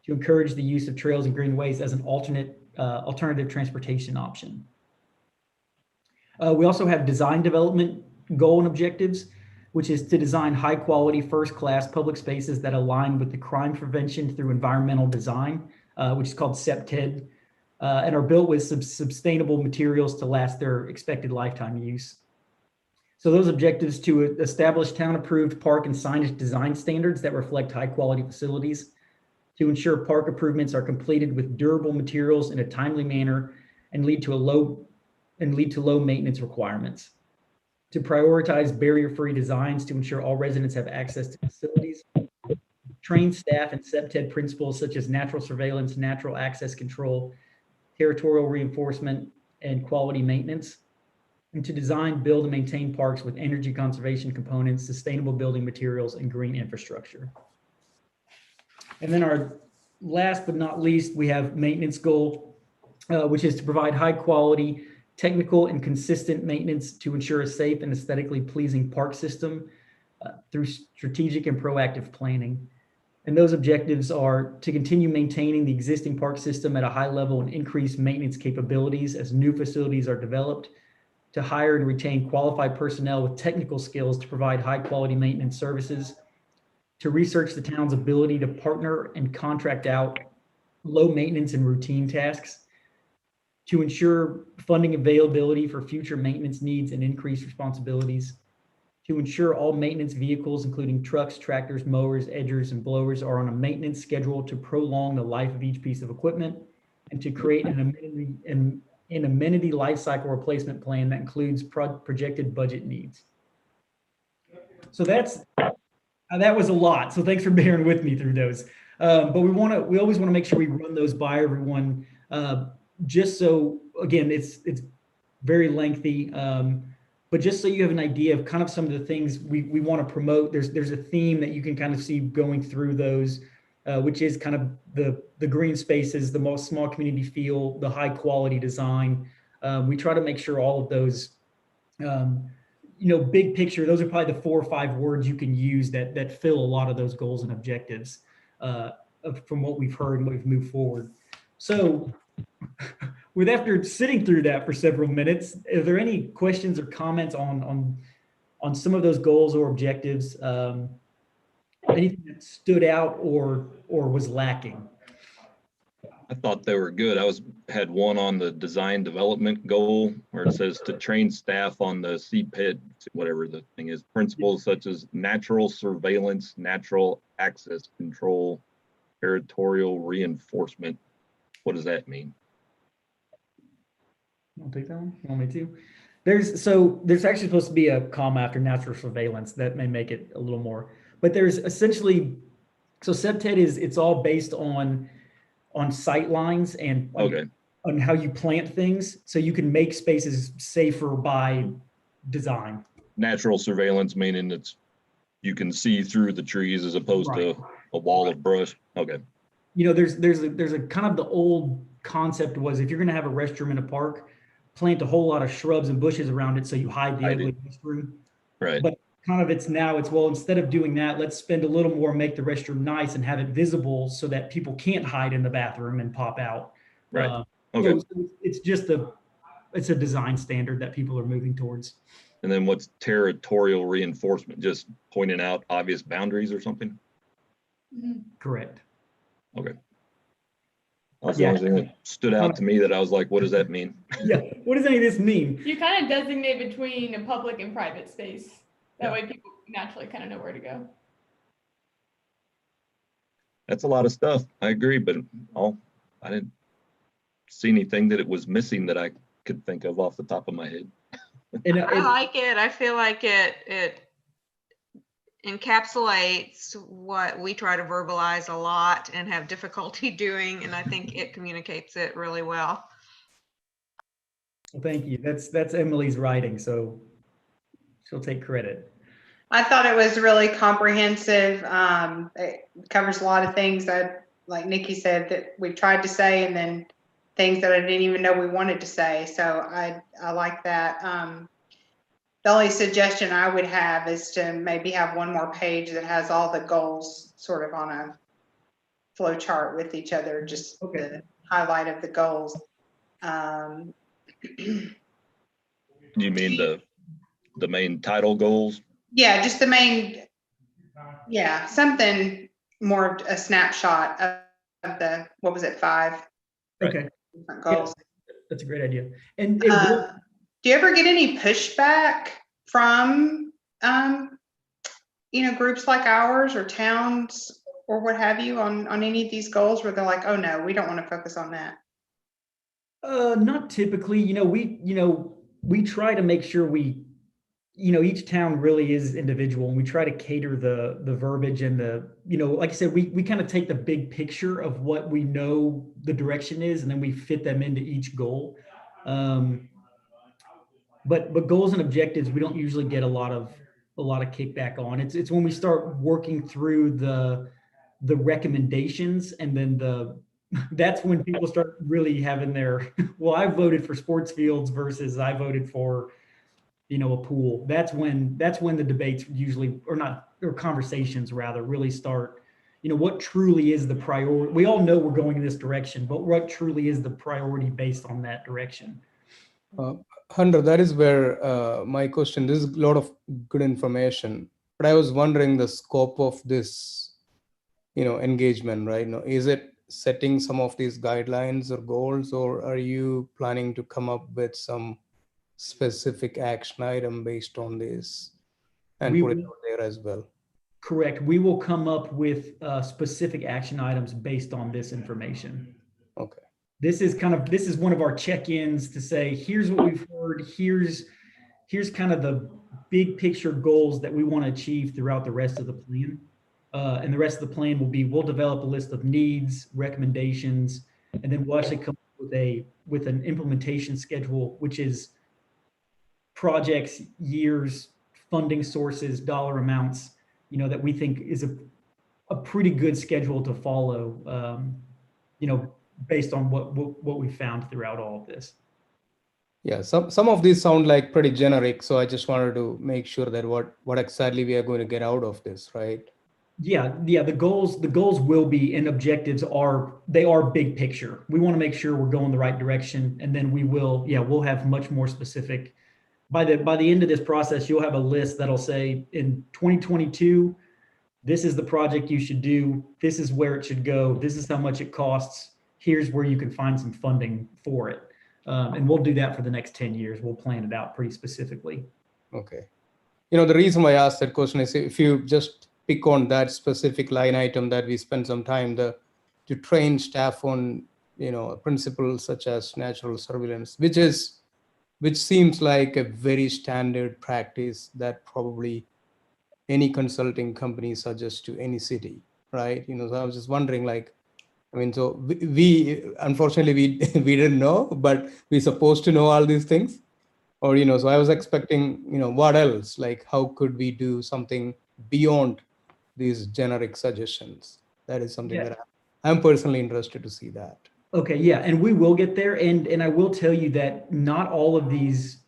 to encourage the use of trails and greenways as an alternative transportation option. We also have design development goal and objectives, which is to design high quality, first-class public spaces that align with the crime prevention through environmental design, which is called CEPTED, and are built with sustainable materials to last their expected lifetime use. So those objectives to establish town-approved park and signage design standards that reflect high-quality facilities, to ensure park improvements are completed with durable materials in a timely manner and lead to low maintenance requirements, to prioritize barrier-free designs to ensure all residents have access to facilities, train staff and SEPTED principles such as natural surveillance, natural access control, territorial reinforcement, and quality maintenance, and to design, build, and maintain parks with energy conservation components, sustainable building materials, and green infrastructure. And then our last but not least, we have maintenance goal, which is to provide high quality, technical, and consistent maintenance to ensure a safe and aesthetically pleasing park system through strategic and proactive planning. And those objectives are to continue maintaining the existing park system at a high level and increase maintenance capabilities as new facilities are developed, to hire and retain qualified personnel with technical skills to provide high quality maintenance services, to research the town's ability to partner and contract out low maintenance and routine tasks, to ensure funding availability for future maintenance needs and increased responsibilities, to ensure all maintenance vehicles, including trucks, tractors, mowers, edgers, and blowers, are on a maintenance schedule to prolong the life of each piece of equipment, and to create an amenity life cycle replacement plan that includes projected budget needs. So that was a lot. So thanks for bearing with me through those. But we always want to make sure we run those by everyone, just so, again, it's very lengthy, but just so you have an idea of kind of some of the things we want to promote. There's a theme that you can kind of see going through those, which is kind of the green spaces, the most small community feel, the high quality design. We try to make sure all of those, big picture, those are probably the 4 or 5 words you can use that fill a lot of those goals and objectives from what we've heard and what we've moved forward. So after sitting through that for several minutes, are there any questions or comments on some of those goals or objectives? Anything that stood out or was lacking? I thought they were good. Had one on the design development goal where it says to train staff on the CPED, whatever the thing is, principles such as natural surveillance, natural access control, territorial reinforcement. What does that mean? I'll take that one. You want me to? There's actually supposed to be a comma after natural surveillance that may make it a little more, but there's essentially, so SEPTED it's all based on sight lines and on how you plant things, so you can make spaces safer by design. Natural surveillance meaning you can see through the trees as opposed to a wall of brush. Okay. There's a kind of the old concept was if you're going to have a restroom in a park, plant a whole lot of shrubs and bushes around it so you hide the ugly restroom. Right. But kind of well, instead of doing that, let's spend a little more, make the restroom nice and have it visible so that people can't hide in the bathroom and pop out. Right. Okay. So it's just it's a design standard that people are moving towards. And then what's territorial reinforcement? Just pointing out obvious boundaries or something? Correct. Okay. That's the only thing that stood out to me that I was like, what does that mean? Yeah. What does any of this mean? You kind of designate between a public and private space. That way people naturally kind of know where to go. That's a lot of stuff. I agree, but I didn't see anything that it was missing that I could think of off the top of my head. I like it. I feel like it encapsulates what we try to verbalize a lot and have difficulty doing, and I think it communicates it really well. Well, thank you. That's Emily's writing, so she'll take credit. I thought it was really comprehensive. It covers a lot of things that, like Nikki said, that we tried to say, and then things that I didn't even know we wanted to say. So I like that. The only suggestion I would have is to maybe have one more page that has all the goals sort of on a flow chart with each other, just the highlight of the goals. You mean the main title goals? Yeah, just the main, something more of a snapshot of the, what was it, 5? Okay. different Yeah. goals. That's a great idea. And it will, Do you ever get any pushback from, groups like ours or towns or what have you on any of these goals where they're like, oh no, we don't want to focus on that? not typically, we try to make sure each town really is individual, and we try to cater the verbiage and like I said, we kind of take the big picture of what we know the direction is, and then we fit them into each goal. But goals and objectives, we don't usually get a lot of kickback on. It's when we start working through the recommendations, and then that's when people start really having their, well, I voted for sports fields versus I voted for, a pool. That's when the debates usually, or conversations rather, really start, what truly is the priority. We all know we're going in this direction, but what truly is the priority based on that direction? Hunter, that is where my question, this is a lot of good information, but I was wondering the scope of this, engagement, right? Now, is it setting some of these guidelines or goals, or are you planning to come up with some specific action item based on this and put it out there as well? Correct. We will come up with specific action items based on this information. Okay. This is one of our check-ins to say, here's what we've heard. Here's kind of the big picture goals that we want to achieve throughout the rest of the plan. And the rest of the plan we'll develop a list of needs, recommendations, and then we'll actually come up with an implementation schedule, which is projects, years, funding sources, dollar amounts, that we think is a pretty good schedule to follow, based on what we found throughout all of this. Yeah, some of these sound like pretty generic, so I just wanted to make sure that what exactly we are going to get out of this, right? Yeah. The goals will be, and objectives are big picture. We want to make sure we're going the right direction, and then we'll have much more specific. By the end of this process, you'll have a list that'll say, in 2022, this is the project you should do. This is where it should go. This is how much it costs. Here's where you can find some funding for it. And we'll do that for the next 10 years. We'll plan it out pretty specifically. Okay. The reason why I asked that question is, if you just pick on that specific line item that we spend some time to train staff on, principles such as natural surveillance, which seems like a very standard practice that probably any consulting company suggests to any city, right? So I was just wondering, so we unfortunately we didn't know, but we're supposed to know all these things, or so I was expecting, what else? Like, how could we do something beyond these generic suggestions? That is something that I'm personally interested to see that. Okay, yeah, and we will get there, and I will tell you that not all of these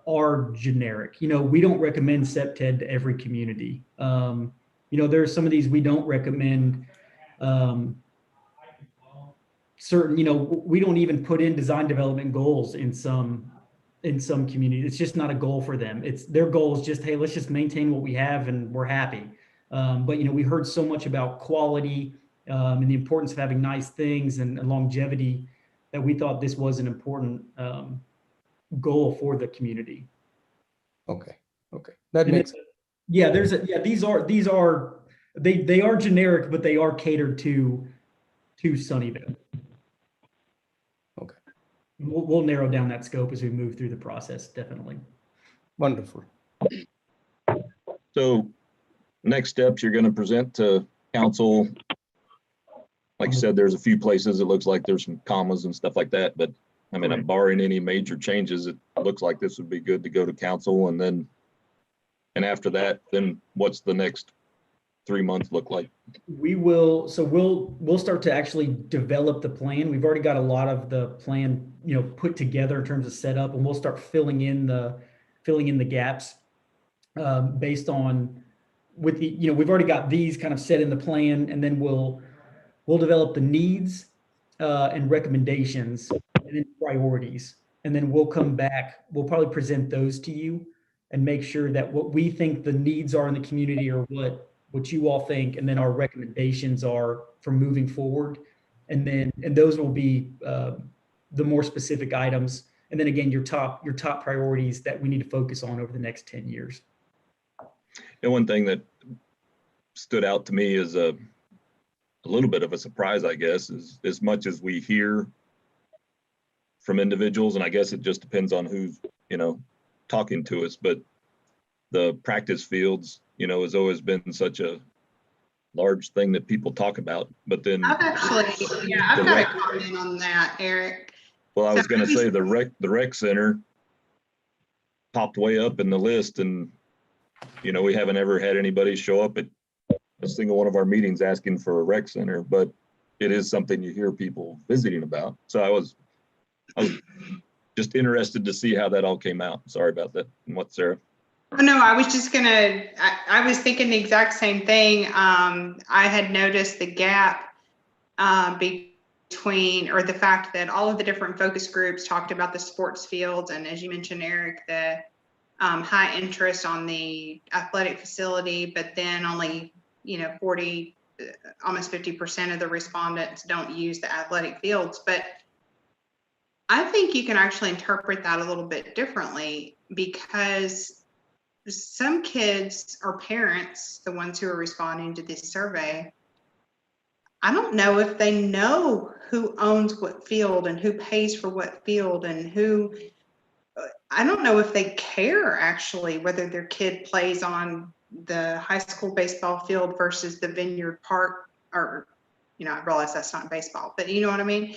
are generic. We don't recommend SEPTED to every community. There are some of these we don't recommend. Certain, we don't even put in design development goals in some communities. It's just not a goal for them. It's their goal is just, hey, let's just maintain what we have and we're happy. But we heard so much about quality and the importance of having nice things and longevity that we thought this was an important goal for the community. Okay. That makes sense. Yeah, these are generic, but they are catered to Sunnyvale. Okay. We'll narrow down that scope as we move through the process, definitely. Wonderful. So next steps, you're going to present to council. Like you said, there's a few places it looks like there's some commas and stuff like that, but I mean, barring any major changes, it looks like this would be good to go to council, and after that, then what's the next 3 months look like? We'll start to actually develop the plan. We've already got a lot of the plan, put together in terms of setup, and we'll start filling in the gaps based on we've already got these kind of set in the plan, and then we'll develop the needs and recommendations and then priorities, and then we'll come back. We'll probably present those to you and make sure that what we think the needs are in the community are what you all think, and then our recommendations are for moving forward. And those will be the more specific items. And then again, your top priorities that we need to focus on over the next 10 years. And one thing that stood out to me is a little bit of a surprise, I guess, is as much as we hear from individuals, and I guess it just depends on who's, talking to us, but the practice fields, has always been such a large thing that people talk about, but then I've got a rec- comment on that, Eric. well, I was going to So- say the rec center popped way up in the list, and we haven't ever had anybody show up at a single one of our meetings asking for a rec center, but it is something you hear people visiting about. So I was just interested to see how that all came out. Sorry about that. And what, Sarah? Oh, no, I was just I was thinking the exact same thing. I had noticed the gap between, or the fact that all of the different focus groups talked about the sports fields. And as you mentioned, Eric, the high interest on the athletic facility, but then only, 40, almost 50% of the respondents don't use the athletic fields. But I think you can actually interpret that a little bit differently, because some kids or parents, the ones who are responding to this survey, I don't know if they know who owns what field and who pays for what field and I don't know if they care actually whether their kid plays on the high school baseball field versus the Vineyard Park, or, I realize that's not baseball, but you know what I mean?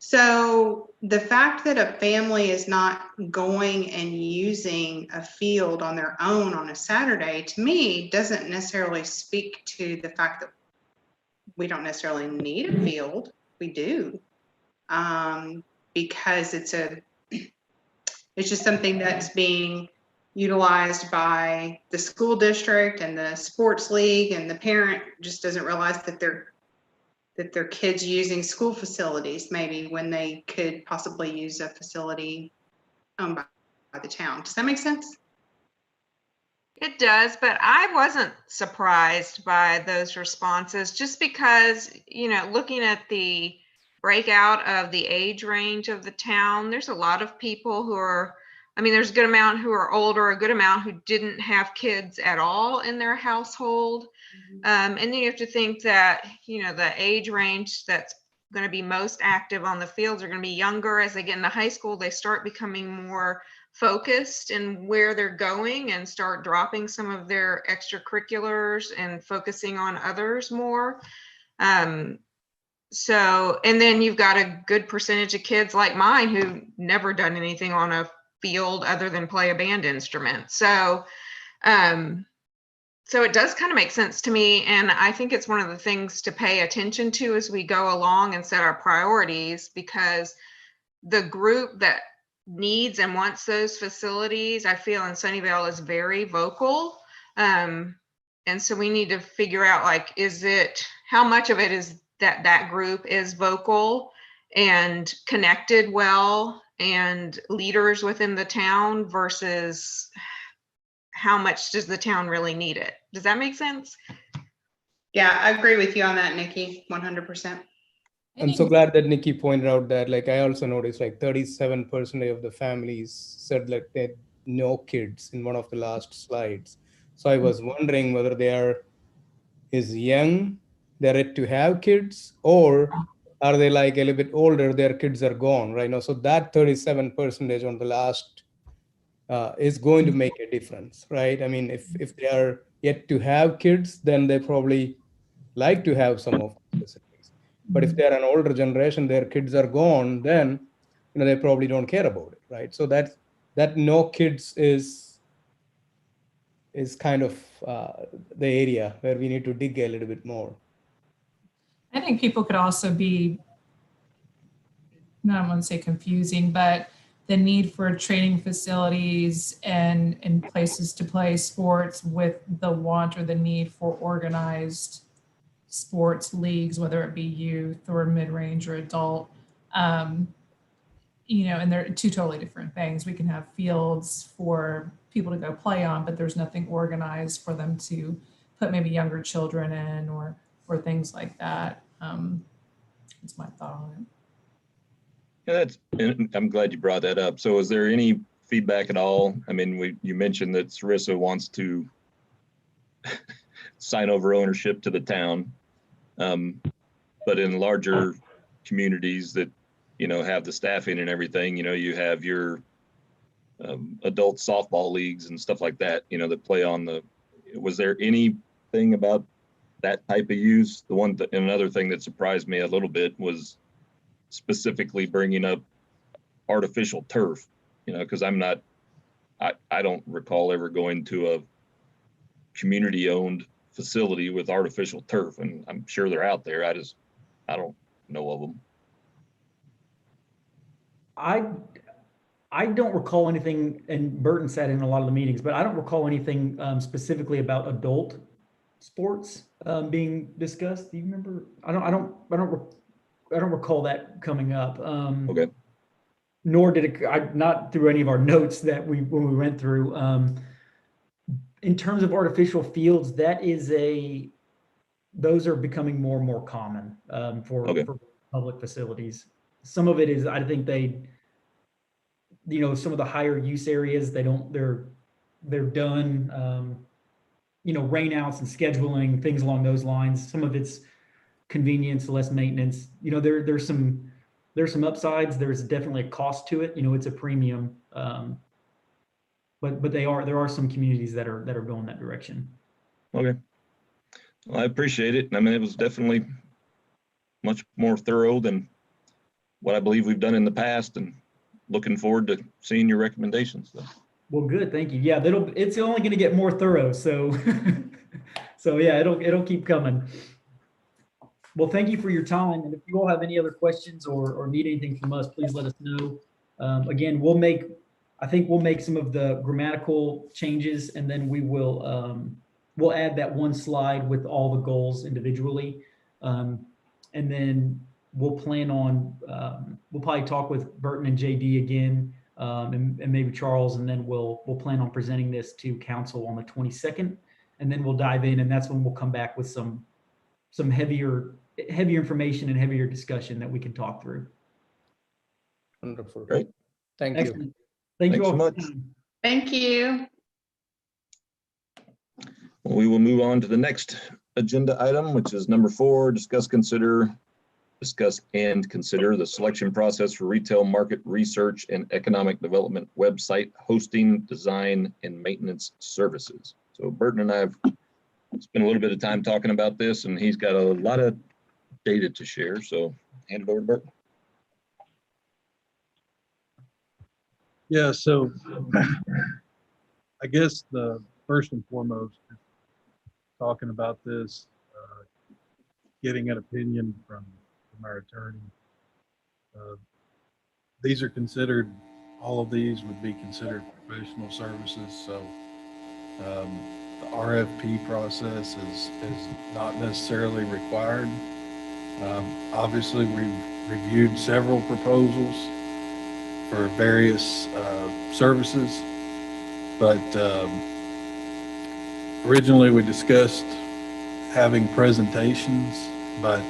So the fact that a family is not going and using a field on their own on a Saturday, to me, doesn't necessarily speak to the fact that we don't necessarily need a field. We do, because it's just something that's being utilized by the school district and the sports league, and the parent just doesn't realize that their kids using school facilities maybe when they could possibly use a facility owned by the town. Does that make sense? It does, but I wasn't surprised by those responses, just because, looking at the breakout of the age range of the town, there's a lot of people who are, there's a good amount who are older, a good amount who didn't have kids at all in their household. And then you have to think that, the age range that's going to be most active on the fields are going to be younger. As they get into high school, they start becoming more focused in where they're going and start dropping some of their extracurriculars and focusing on others more. So, and then you've got a good percentage of kids like mine who never done anything on a field other than play a band instrument. So, so it does kind of make sense to me. And I think it's one of the things to pay attention to as we go along and set our priorities, because the group that needs and wants those facilities, I feel in Sunnyvale, is very vocal. And so we need to figure out, like, how much of it is that group is vocal and connected well and leaders within the town, versus how much does the town really need it? Does that make sense? Yeah, I agree with you on that, Nikki, 100%. I'm so glad that Nikki pointed out that, like, I also noticed like 37% of the families said that they had no kids in one of the last slides. So I was wondering whether they're young, they're ready to have kids, or are they like a little bit older, their kids are gone, right? So that 37% on the last is going to make a difference, right? If they are yet to have kids, then they probably like to have some of the facilities. But if they're an older generation, their kids are gone, then they probably don't care about it, right? So that no kids is kind of the area where we need to dig a little bit more. I think people could also be, I don't want to say confusing, but the need for training facilities and places to play sports with the want or the need for organized sports leagues, whether it be youth or mid-range or adult. And they're two totally different things. We can have fields for people to go play on, but there's nothing organized for them to put maybe younger children in or things like that. That's my thought on it. And I'm glad you brought that up. So is there any feedback at all? I mean, you mentioned that Sarissa wants to sign over ownership to the town. But in larger communities that, have the staffing and everything, you have your adult softball leagues and stuff like that, that play on was there anything about that type of use? Another thing that surprised me a little bit was specifically bringing up artificial turf, because I don't recall ever going to a community-owned facility with artificial turf, and I'm sure they're out there. I don't know of them. I don't recall anything, and Burton sat in a lot of the meetings, but I don't recall anything specifically about adult sports being discussed. Do you remember? I don't recall that coming up. Okay. Nor did it, not through any of our notes that when we went through. In terms of artificial fields, those are becoming more and more common for public facilities. Some of it is, I think some of the higher use areas, they're done, rainouts and scheduling, things along those lines. Some of it's convenience, less maintenance. There's some upsides. There's definitely a cost to it. It's a premium. But there are some communities that are going that direction. Okay. Well, I appreciate it. I mean, it was definitely much more thorough than what I believe we've done in the past, and looking forward to seeing your recommendations. Well, good. Thank you. Yeah, it's only going to get more thorough. So, yeah, it'll keep coming. Well, thank you for your time. And if you all have any other questions or need anything from us, please let us know. Again, I think we'll make some of the grammatical changes, and then we'll add that one slide with all the goals individually. And then we'll plan on, we'll probably talk with Burton and JD again, and maybe Charles, and then we'll plan on presenting this to council on the 22nd, and then we'll dive in, and that's when we'll come back with some heavier information and heavier discussion that we can talk through. Wonderful. Great. Thank Excellent. you. Thank you Thanks all so for much. your time. Thank you. Well, we will move on to the next agenda item, which is number 4, discuss and consider the selection process for retail market research and economic development website hosting, design, and maintenance services. So Burton and I have spent a little bit of time talking about this, and he's got a lot of data to share. So hand it over to Burton. Yeah, so I guess the first and foremost, talking about this, getting an opinion from our attorney. These are considered, all of these would be considered professional services. So the RFP process is not necessarily required. Obviously, we've reviewed several proposals for various services, but originally we discussed having presentations, but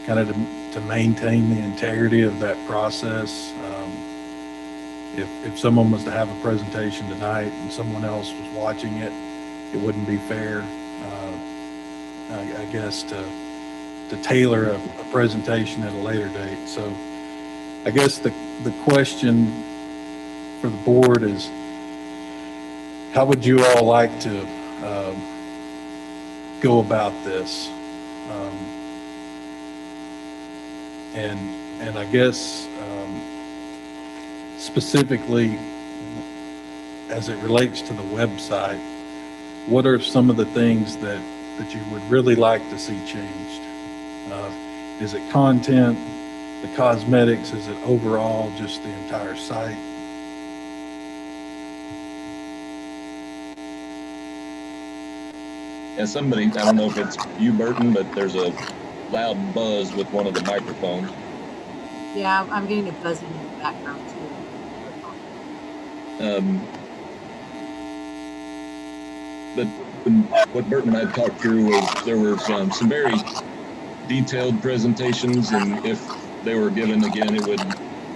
kind of to maintain the integrity of that process. If someone was to have a presentation tonight and someone else was watching it, it wouldn't be fair, I guess, to tailor a presentation at a later date. So I guess the question for the board is, how would you all like to go about this? And I guess specifically as it relates to the website, what are some of the things that you would really like to see changed? Is it content, the cosmetics? Is it overall just the entire site? And somebody, I don't know if it's you, Burton, but there's a loud buzz with one of the microphones. Yeah, I'm getting a buzzing in the background too. But what Burton and I talked through was there were some very detailed presentations, and if they were given, again, it would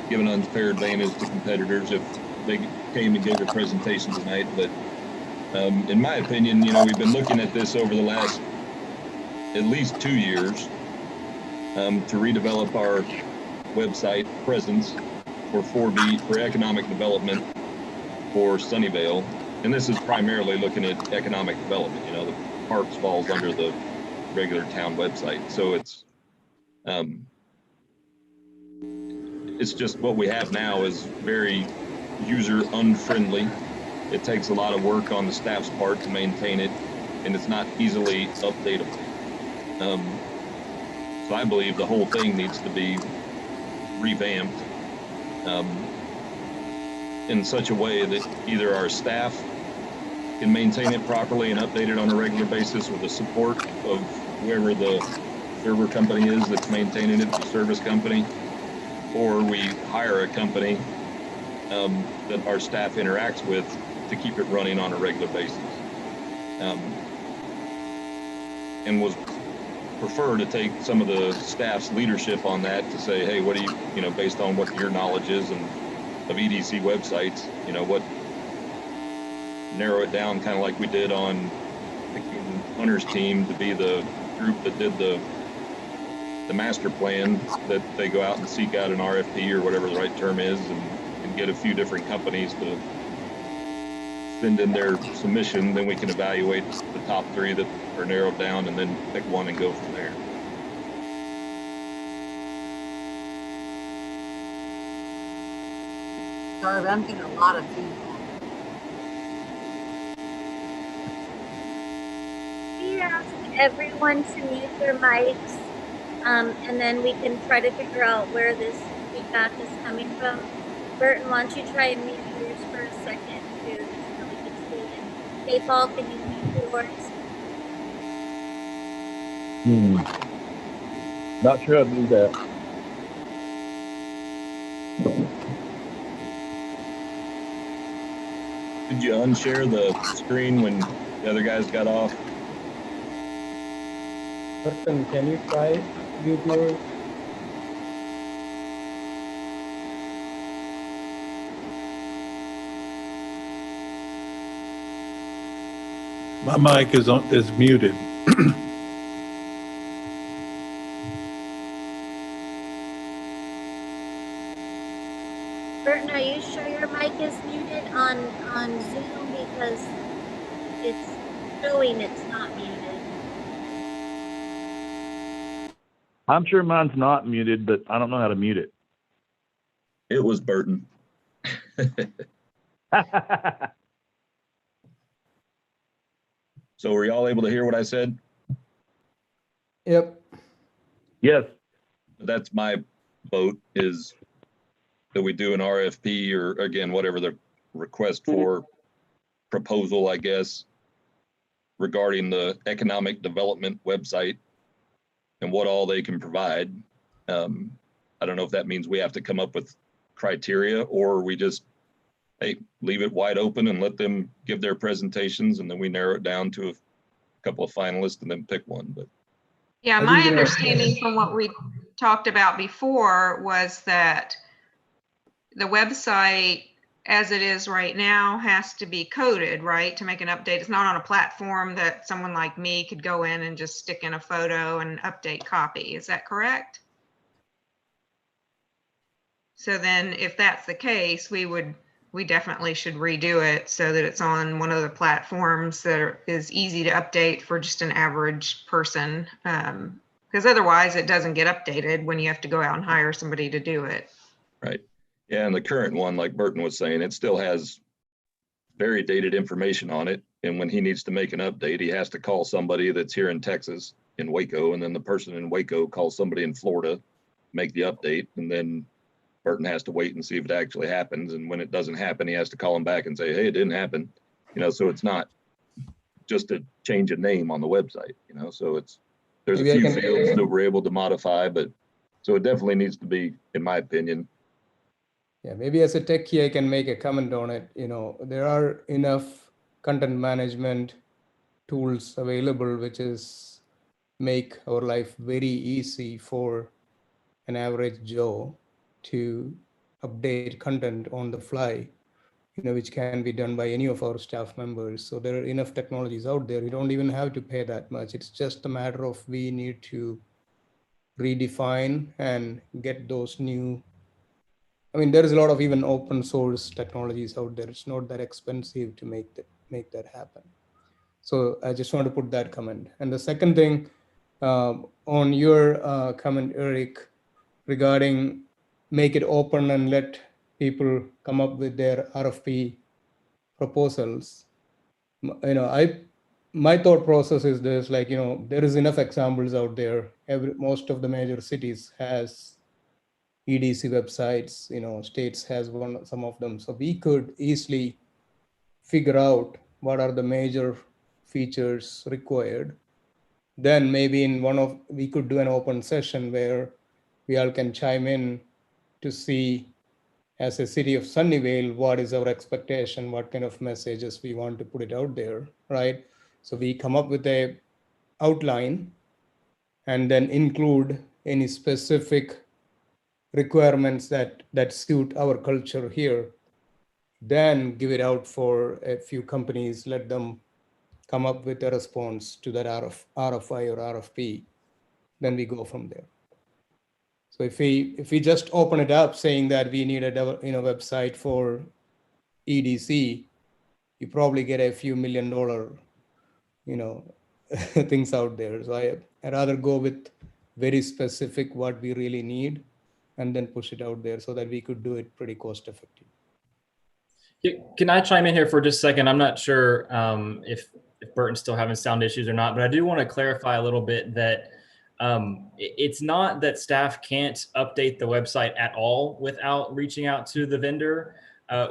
give an unfair advantage to competitors if they came and gave a presentation tonight. But in my opinion, you know, we've been looking at this over the last at least 2 years to redevelop our website presence for 4B, for economic development for Sunnyvale. And this is primarily looking at economic development. You know, the parks falls under the regular town website. So it's just what we have now is very user unfriendly. It takes a lot of work on the staff's part to maintain it, and it's not easily updatable. So I believe the whole thing needs to be revamped in such a way that either our staff can maintain it properly and update it on a regular basis with the support of whoever the server company is that's maintaining it, the service company, or we hire a company that our staff interacts with to keep it running on a regular basis. And was prefer to take some of the staff's leadership on that to say, hey, what do you know, based on what your knowledge is and of EDC websites, you know, what, narrow it down kind of like we did on picking Hunter's team to be the group that did the master plan, that they go out and seek out an RFP or whatever the right term is and get a few different companies to send in their submission. Then we can evaluate the top 3 that are narrowed down and then pick one and go from there. Sorry, but I'm getting a lot of feedback. We ask everyone to mute their mics, and then we can try to figure out where this feedback is coming from. Burton, why don't you try and mute yours for a second too, so we can see it. Hey, Paul, can you mute yours? Not sure how to do that. Did you unshare the screen when the other guys got off? Burton, can you try mute yours? My mic is muted. Burton, are you sure your mic is muted on Zoom, because it's showing it's not muted? I'm sure mine's not muted, but I don't know how to mute it. It was Burton. So were y'all able to hear what I said? Yep. Yes. That's my vote, is that we do an RFP, or again, whatever the request for proposal, I guess, regarding the economic development website and what all they can provide. I don't know if that means we have to come up with criteria, or we just, hey, leave it wide open and let them give their presentations, and then we narrow it down to a couple of finalists and then pick one. But Yeah, I my think, understanding from what we talked about before was that the website as it is right now has to be coded, right, to make an update. It's not on a platform that someone like me could go in and just stick in a photo and update copy. Is that correct? So then if that's the case, we definitely should redo it so that it's on one of the platforms that is easy to update for just an average person. Because otherwise it doesn't get updated when you have to go out and hire somebody to do it. right. Yeah, and the current one, like Burton was saying, it still has very dated information on it. And when he needs to make an update, he has to call somebody that's here in Texas, in Waco, and then the person in Waco calls somebody in Florida, make the update, and then Burton has to wait and see if it actually happens. And when it doesn't happen, he has to call him back and say, hey, it didn't happen. You know, so it's not just a change of name on the website, you know, so there's a Maybe few fields that we're able to modify, but so it definitely needs to be, in my opinion. Yeah, maybe as a techie, I can make a comment on it. You know, there are enough content management tools available, which is make our life very easy for an average Joe to update content on the fly, which can be done by any of our staff members. So there are enough technologies out there. You don't even have to pay that much. It's just a matter of we need to redefine and get those new. There is a lot of even open source technologies out there. It's not that expensive to make that happen. So I just want to put that comment. And the second thing, on your comment, Eric, regarding make it open and let people come up with their RFP proposals. My thought process is this, there is enough examples out there. Most of the major cities has EDC websites, states has some of them. So we could easily figure out what are the major features required. Then maybe we could do an open session where we all can chime in to see, as a city of Sunnyvale, what is our expectation, what kind of messages we want to put it out there, right? So we come up with a outline and then include any specific requirements that suit our culture here. Then give it out for a few companies, let them come up with a response to that RFI or RFP. Then we go from there. So if we just open it up saying that we need a website for EDC, you probably get a few $1 million, things out there. So I'd rather go with very specific what we really need and then push it out there so that we could do it pretty cost effective. Can I chime in here for just a second? I'm not sure if Burton's still having sound issues or not, but I do want to clarify a little bit that it's not that staff can't update the website at all without reaching out to the vendor.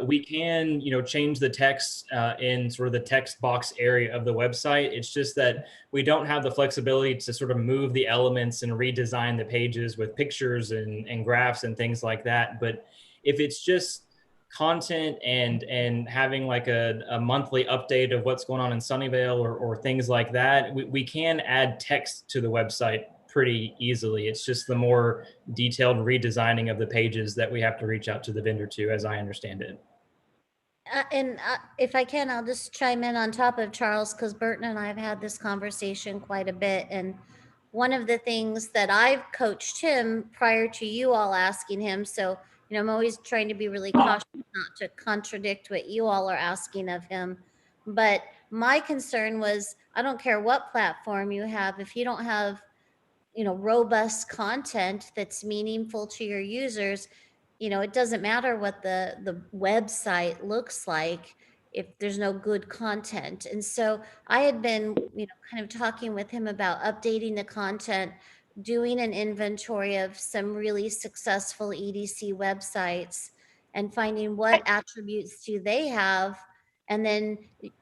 We can, change the text in sort of the text box area of the website. It's just that we don't have the flexibility to sort of move the elements and redesign the pages with pictures and graphs and things like that. But if it's just content and having like a monthly update of what's going on in Sunnyvale or things like that, we can add text to the website pretty easily. It's just the more detailed redesigning of the pages that we have to reach out to the vendor to, as I understand it. If I can, I'll just chime in on top of Charles, because Burton and I have had this conversation quite a bit. And one of the things that I've coached him prior to you all asking him, so I'm always trying to be really cautious not to contradict what you all are asking of him. But my concern was, I don't care what platform you have, if you don't have robust content that's meaningful to your users, it doesn't matter what the website looks like if there's no good content. And so I had been, kind of talking with him about updating the content, doing an inventory of some really successful EDC websites and finding what attributes do they have, and then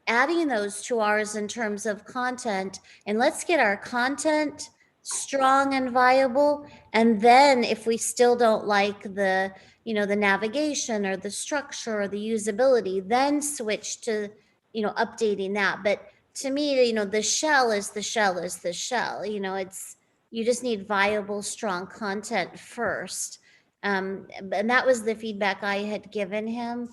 adding those to ours in terms of content. And let's get our content strong and viable. And then if we still don't like the navigation or the structure or the usability, then switch to, updating that. But to me, the shell is the shell is the shell. You just need viable, strong content first. And that was the feedback I had given him.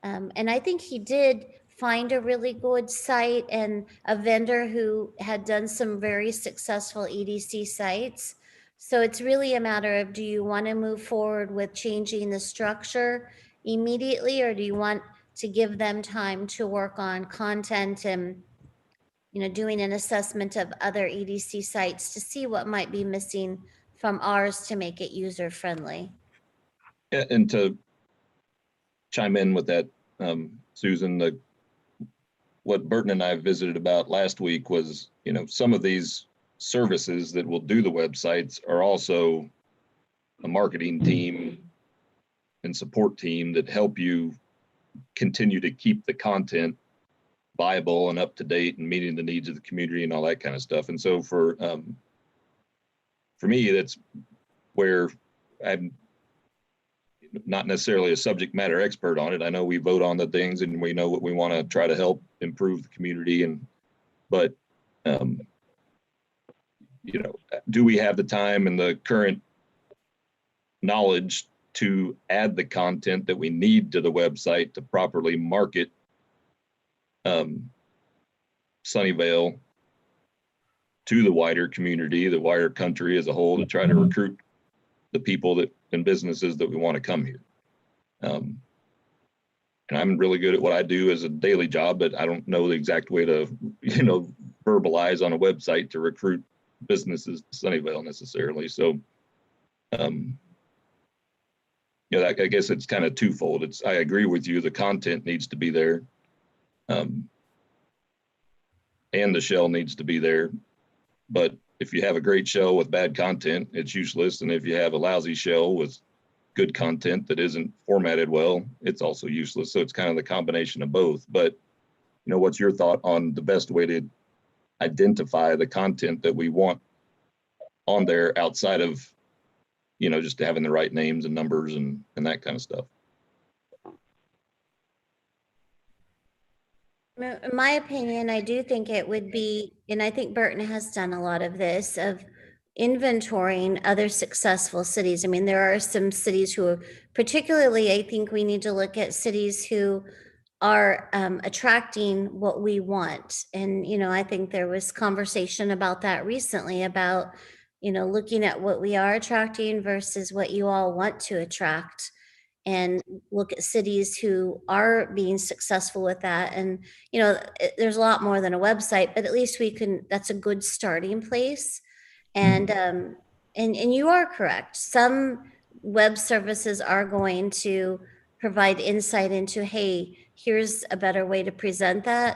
And I think he did find a really good site and a vendor who had done some very successful EDC sites. So it's really a matter of, do you want to move forward with changing the structure immediately, or do you want to give them time to work on content and doing an assessment of other EDC sites to see what might be missing from ours to make it user friendly? And to chime in with that, Susan, what Burton and I visited about last week was, some of these services that will do the websites are also a marketing team and support team that help you continue to keep the content viable and up to date and meeting the needs of the community and all that kind of stuff. And so for me, that's where I'm not necessarily a subject matter expert on it. I know we vote on the things and we know what we want to try to help improve the community, but do we have the time and the current knowledge to add the content that we need to the website to properly market Sunnyvale to the wider community, the wider country as a whole, to try to recruit the people that and businesses that we want to come here. And I'm really good at what I do as a daily job, but I don't know the exact way to, verbalize on a website to recruit businesses to Sunnyvale necessarily. So, I guess it's kind of twofold. I agree with you. The content needs to be there. And the shell needs to be there. But if you have a great shell with bad content, it's useless. And if you have a lousy shell with good content that isn't formatted well, it's also useless. So it's kind of the combination of both. But, what's your thought on the best way to identify the content that we want on there outside of, just having the right names and numbers and that kind of stuff? In my opinion, I do think it would be, and I think Burton has done a lot of this, of inventorying other successful cities. I mean, there are some cities who are, particularly, I think we need to look at cities who are attracting what we want. And, I think there was conversation about that recently about, looking at what we are attracting versus what you all want to attract, and look at cities who are being successful with that. And, there's a lot more than a website, but at least that's a good starting place. And, and you are correct. Some web services are going to provide insight into, hey, here's a better way to present the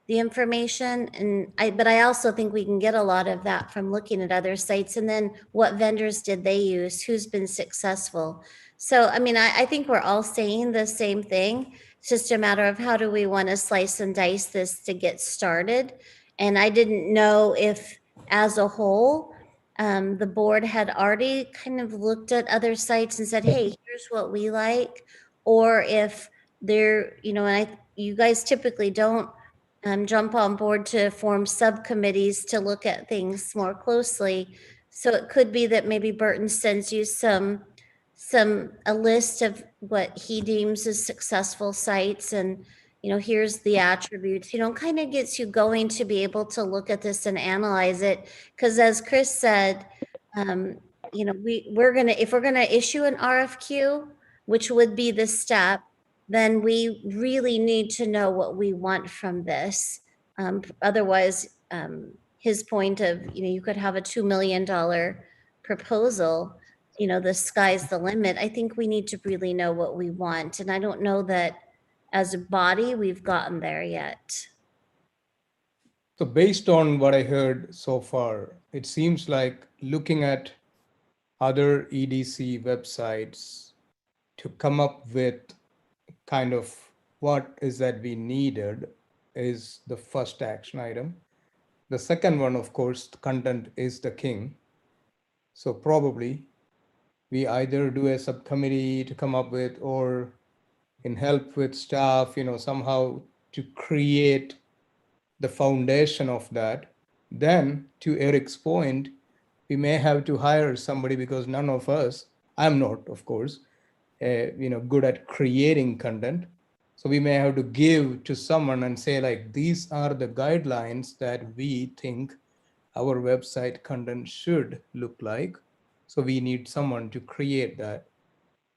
information. But I also think we can get a lot of that from looking at other sites, and then what vendors did they use, who's been successful. So, I think we're all saying the same thing. It's just a matter of how do we want to slice and dice this to get started. And I didn't know if, as a whole, the board had already kind of looked at other sites and said, hey, here's what we like, or if they're, you guys typically don't jump on board to form subcommittees to look at things more closely. So it could be that maybe Burton sends you a list of what he deems as successful sites, and here's the attributes, kind of gets you going to be able to look at this and analyze it. Because as Chris said, if we're gonna issue an RFQ, which would be the step, then we really need to know what we want from this. Otherwise, his point of, you could have a $2 million proposal, the sky's the limit. I think we need to really know what we want. And I don't know that as a body, we've gotten there yet. So based on what I heard so far, it seems like looking at other EDC websites to come up with kind of what is that we needed is the first action item. The second one, of course, content is the king. So probably we either do a subcommittee to come up with, or in help with staff, somehow to create the foundation of that. Then, to Eric's point, we may have to hire somebody, because none of us, I'm not, of course, good at creating content. So we may have to give to someone and say, like, these are the guidelines that we think our website content should look like. So we need someone to create that.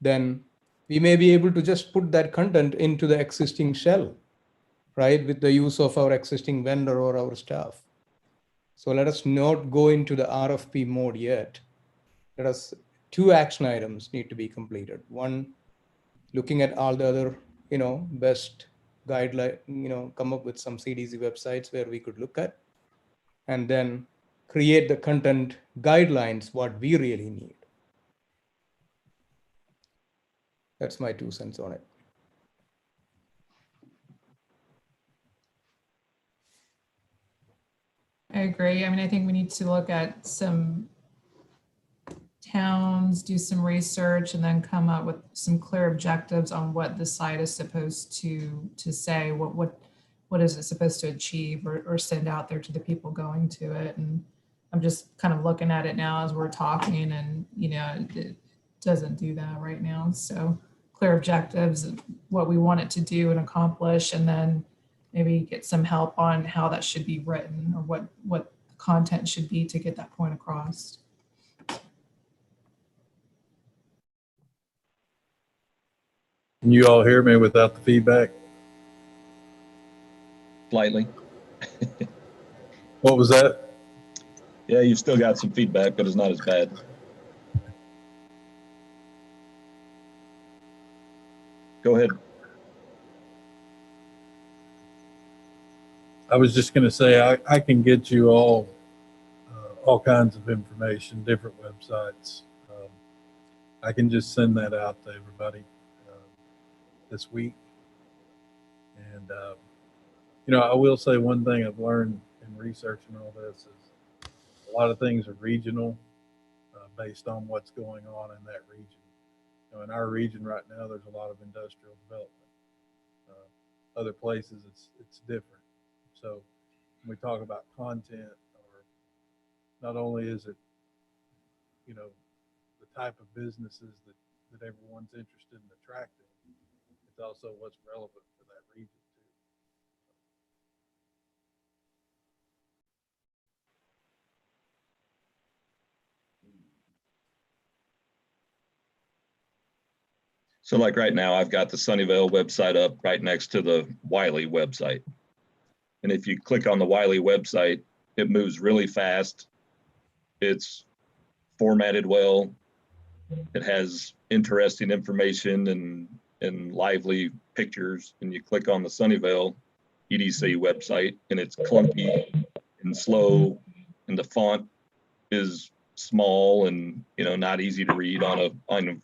Then we may be able to just put that content into the existing shell, right, with the use of our existing vendor or our staff. So let us not go into the RFP mode yet. Let us, 2 action items need to be completed. One, looking at all the other, best guideline, come up with some CDC websites where we could look at, and then create the content guidelines, what we really need. That's my 2 cents on it. I agree. I think we need to look at some towns, do some research, and then come up with some clear objectives on what the site is supposed to say, what is it supposed to achieve or send out there to the people going to it. And I'm just kind of looking at it now as we're talking, and doesn't do that right now. So clear objectives, of what we want it to do and accomplish, and then maybe get some help on how that should be written or what the content should be to get that point across. Can you all hear me without the feedback? Slightly. What was that? Yeah, you've still got some feedback, but it's not as bad. Go ahead. I was just going to say, I can get you all kinds of information, different websites. I can just send that out to everybody this week. And, I will say one thing I've learned in researching all this is a lot of things are regional based on what's going on in that region. In our region right now, there's a lot of industrial development. Other places, it's different. So when we talk about content, or not only is it, the type of businesses that everyone's interested in attracting, it's also what's relevant for that region too. So like right now, I've got the Sunnyvale website up right next to the Wiley website. And if you click on the Wiley website, it moves really fast. It's formatted well. It has interesting information and lively pictures. And you click on the Sunnyvale EDC website and it's clunky and slow, and the font is small and not easy to read on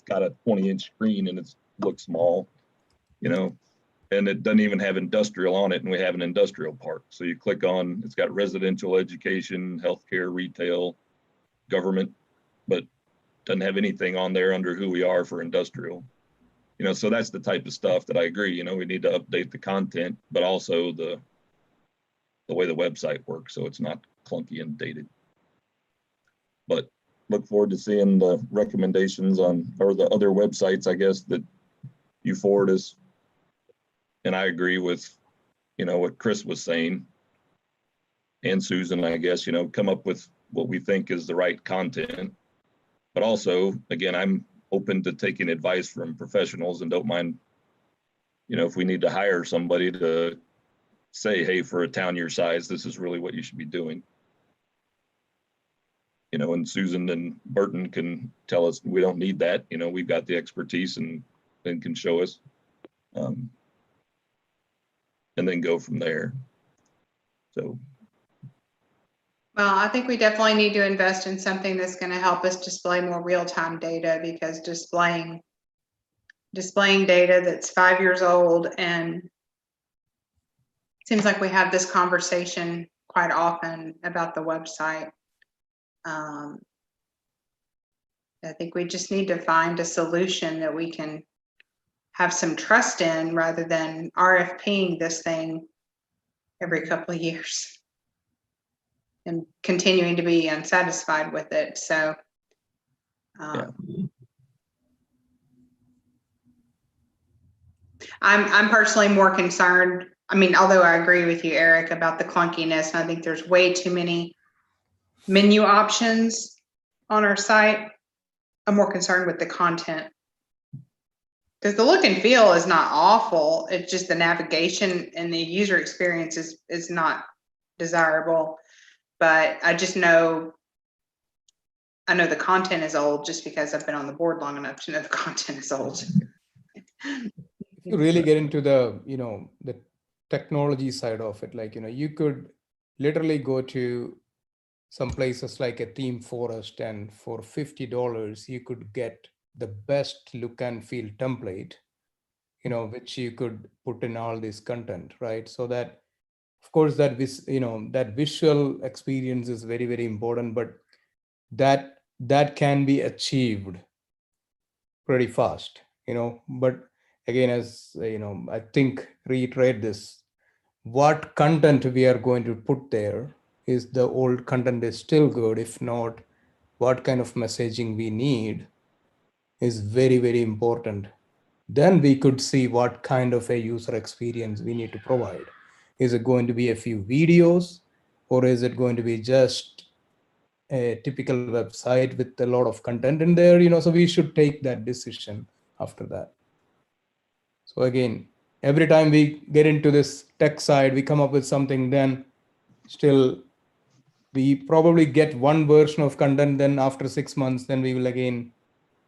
got a 20-inch screen, and it looks small, and it doesn't even have industrial on it, and we have an industrial park. So you click on, it's got residential, education, healthcare, retail, government, but doesn't have anything on there under who we are for industrial. So that's the type of stuff that I agree, we need to update the content, but also the way the website works, so it's not clunky and dated. But look forward to seeing the recommendations or the other websites, I guess, that you forward us. And I agree with, what Chris was saying, and Susan, I guess, come up with what we think is the right content. But also, again, I'm open to taking advice from professionals and don't mind, if we need to hire somebody to say, hey, for a town your size, this is really what you should be doing. And Susan and Burton can tell us we don't need that. We've got the expertise and can show us, and then go from there. So. Well, I think we definitely need to invest in something that's going to help us display more real-time data, because displaying data that's 5 years old, and it seems like we have this conversation quite often about the website. I think we just need to find a solution that we can have some trust in, rather than RFPing this thing every couple of years and continuing to be unsatisfied with it. So I'm personally more concerned. I mean, although I agree with you, Eric, about the clunkiness, and I think there's way too many menu options on our site, I'm more concerned with the content. Because the look and feel is not awful. It's just the navigation and the user experience is not desirable. But I know the content is old just because I've been on the board long enough to know the content is old. If you really get into the, the technology side of it, you could literally go to some places like a Theme Forest, and for $50, you could get the best look and feel template, which you could put in all this content, right? So that, of course, that that visual experience is very, very important, but that can be achieved pretty fast, But again, as I think, reiterate this, what content we are going to put there, is the old content is still good? If not, what kind of messaging we need, is very, very important. Then we could see what kind of a user experience we need to provide. Is it going to be a few videos, or is it going to be just a typical website with a lot of content in there? So we should take that decision after that. So again, every time we get into this tech side, we come up with something, then still we probably get one version of content, then after 6 months, then we will again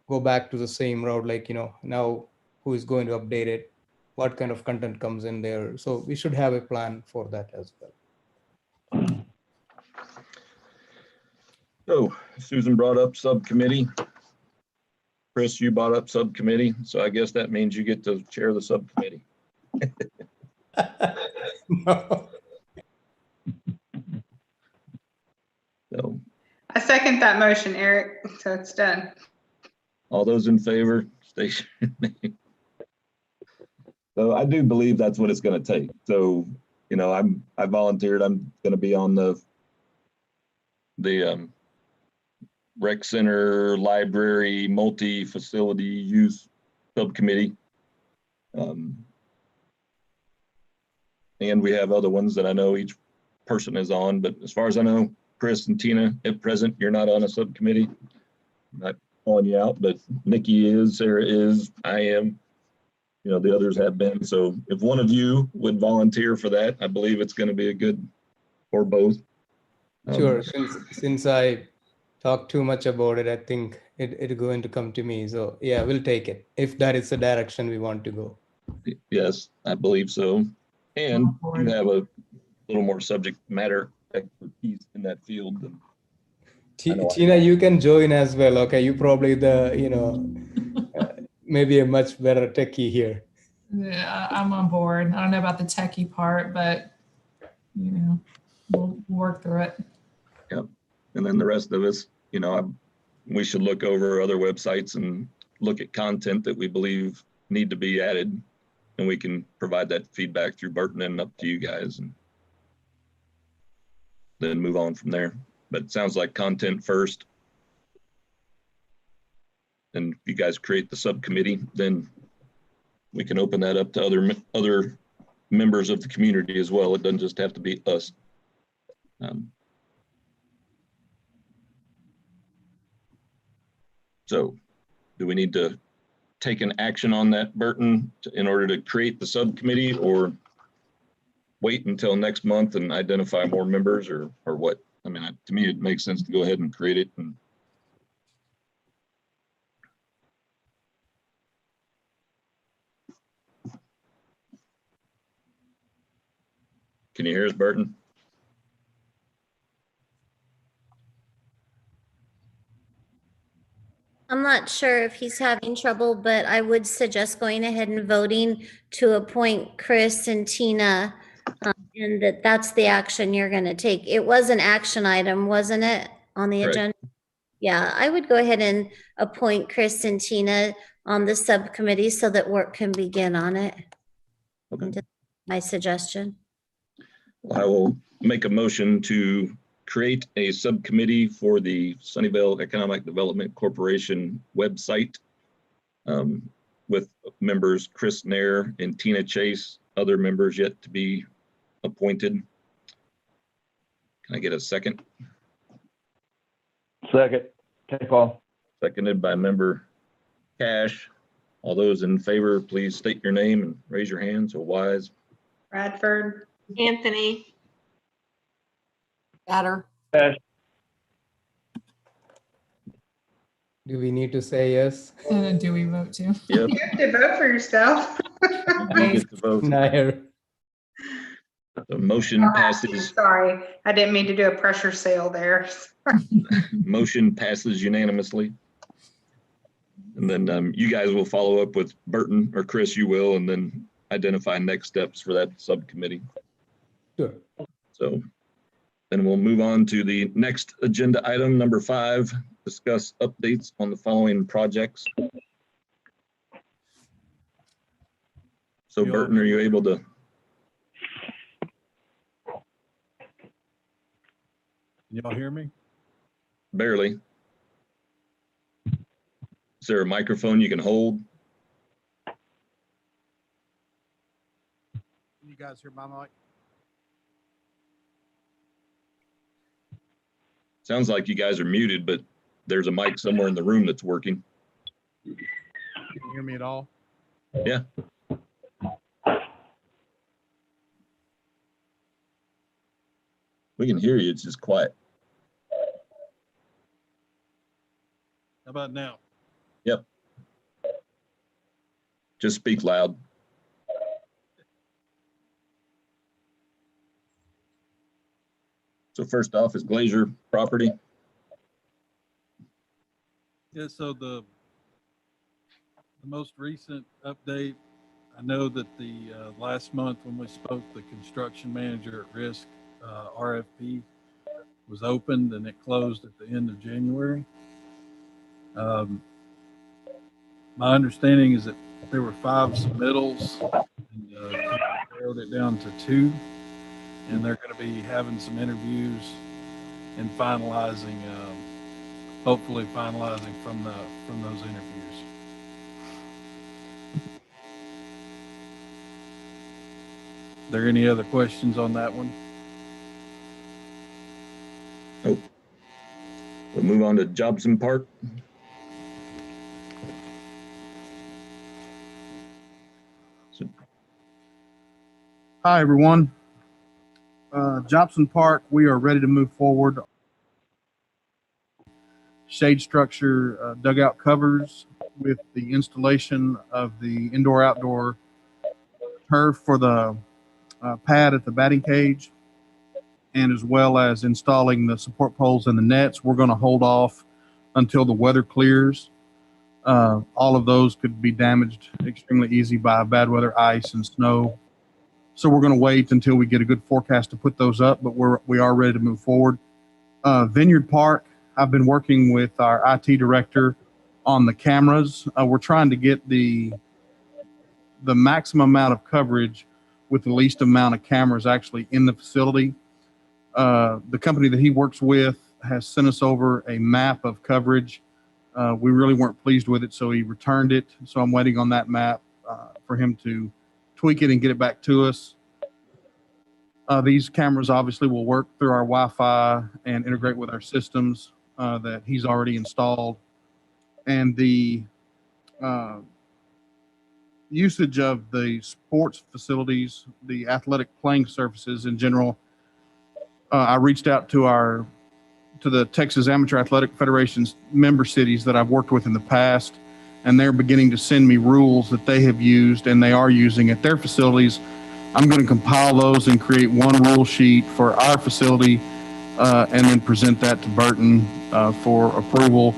go back to the same route, like, now who is going to update it, what kind of content comes in there. So we should have a plan for that as well. So Susan brought up subcommittee. Chris, you brought up subcommittee, so I guess that means you get to chair the subcommittee. No. So I second that motion, Eric, so it's done. all those in favor, station name. So I do believe that's what it's going to take. So, I volunteered. I'm going to be on the rec center, library, multi-facility use subcommittee. And we have other ones that I know each person is on, but as far as I know, Chris and Tina, at present, you're not on a subcommittee. I'm not calling you out, but Nikki is, Sarah is, I am. The others have been. So if one of you would volunteer for that, I believe it's going to be a good, or both. Sure. Since I talk too much about it, I think it's going to come to me. So yeah, we'll take it if that is the direction we want to go. Yes, I believe so. And you have a little more subject matter expertise in that field than Tina, you can join as well. Okay, you probably maybe a much better techie here. Yeah, I'm on board. I don't know about the techie part, but we'll work through it. Yep. And then the rest of us, we should look over other websites and look at content that we believe need to be added, and we can provide that feedback through Burton and up to you guys, and then move on from there. But it sounds like content first. And if you guys create the subcommittee, then we can open that up to other members of the community as well. It doesn't just have to be us. So do we need to take an action on that, Burton, in order to create the subcommittee, or wait until next month and identify more members, or what? I mean, to me, it makes sense to go ahead and create it. And can you hear us, Burton? I'm not sure if he's having trouble, but I would suggest going ahead and voting to appoint Chris and Tina, and that's the action you're going to take. It was an action item, wasn't it, on the Correct. agenda? Yeah, I would go ahead and appoint Chris and Tina on the subcommittee so that work can begin on it. Okay. My suggestion. I will make a motion to create a subcommittee for the Sunnyvale Economic Development Corporation website, with members Chris Nair and Tina Chase, other members yet to be appointed. Can I get a second? Second. Okay, Paul. Seconded by member Cash. All those in favor, please state your name and raise your hand. So Wise. Bradford. Anthony. Better. Cash. Do we need to say yes? And then do we vote too? Yep. You have to vote for yourself. You get to vote. Nair. The motion passes. Sorry, I didn't mean to do a pressure sale there. Motion passes unanimously. And then you guys will follow up with Burton, or Chris, you will, and then identify next steps for that subcommittee. Sure. So then we'll move on to the next agenda item, number 5, discuss updates on the following projects. So Burton, are you able to? Y'all hear me? Barely. Is there a microphone you can hold? Can you guys hear my mic? Sounds like you guys are muted, but there's a mic somewhere in the room that's working. Can you hear me at all? Yeah. We can hear you. It's just quiet. How about now? Yep. Just speak loud. So first off is Glazer property. Yeah, so the most recent update, I know that the last month when we spoke, the construction manager at risk RFP was opened and it closed at the end of January. My understanding is that there were 5 submittals and narrowed it down to 2, and they're going to be having some interviews and finalizing, hopefully finalizing from those interviews. Are there any other questions on that one? Oh, we'll move on to Jobson Park. Hi, everyone. Jobson Park, we are ready to move forward. Shade structure dugout covers with the installation of the indoor-outdoor turf for the pad at the batting cage, and as well as installing the support poles and the nets. We're going to hold off until the weather clears. All of those could be damaged extremely easy by bad weather, ice, and snow. So we're going to wait until we get a good forecast to put those up, but we are ready to move forward. Vineyard Park, I've been working with our IT director on the cameras. We're trying to get the maximum amount of coverage with the least amount of cameras actually in the facility. The company that he works with has sent us over a map of coverage. We really weren't pleased with it, so he returned it. So I'm waiting on that map for him to tweak it and get it back to us. These cameras obviously will work through our Wi-Fi and integrate with our systems that he's already installed. And the usage of the sports facilities, the athletic playing surfaces in general, I reached out to the Texas Amateur Athletic Federation's member cities that I've worked with in the past, and they're beginning to send me rules that they have used and they are using at their facilities. I'm going to compile those and create one rule sheet for our facility and then present that to Burton for approval.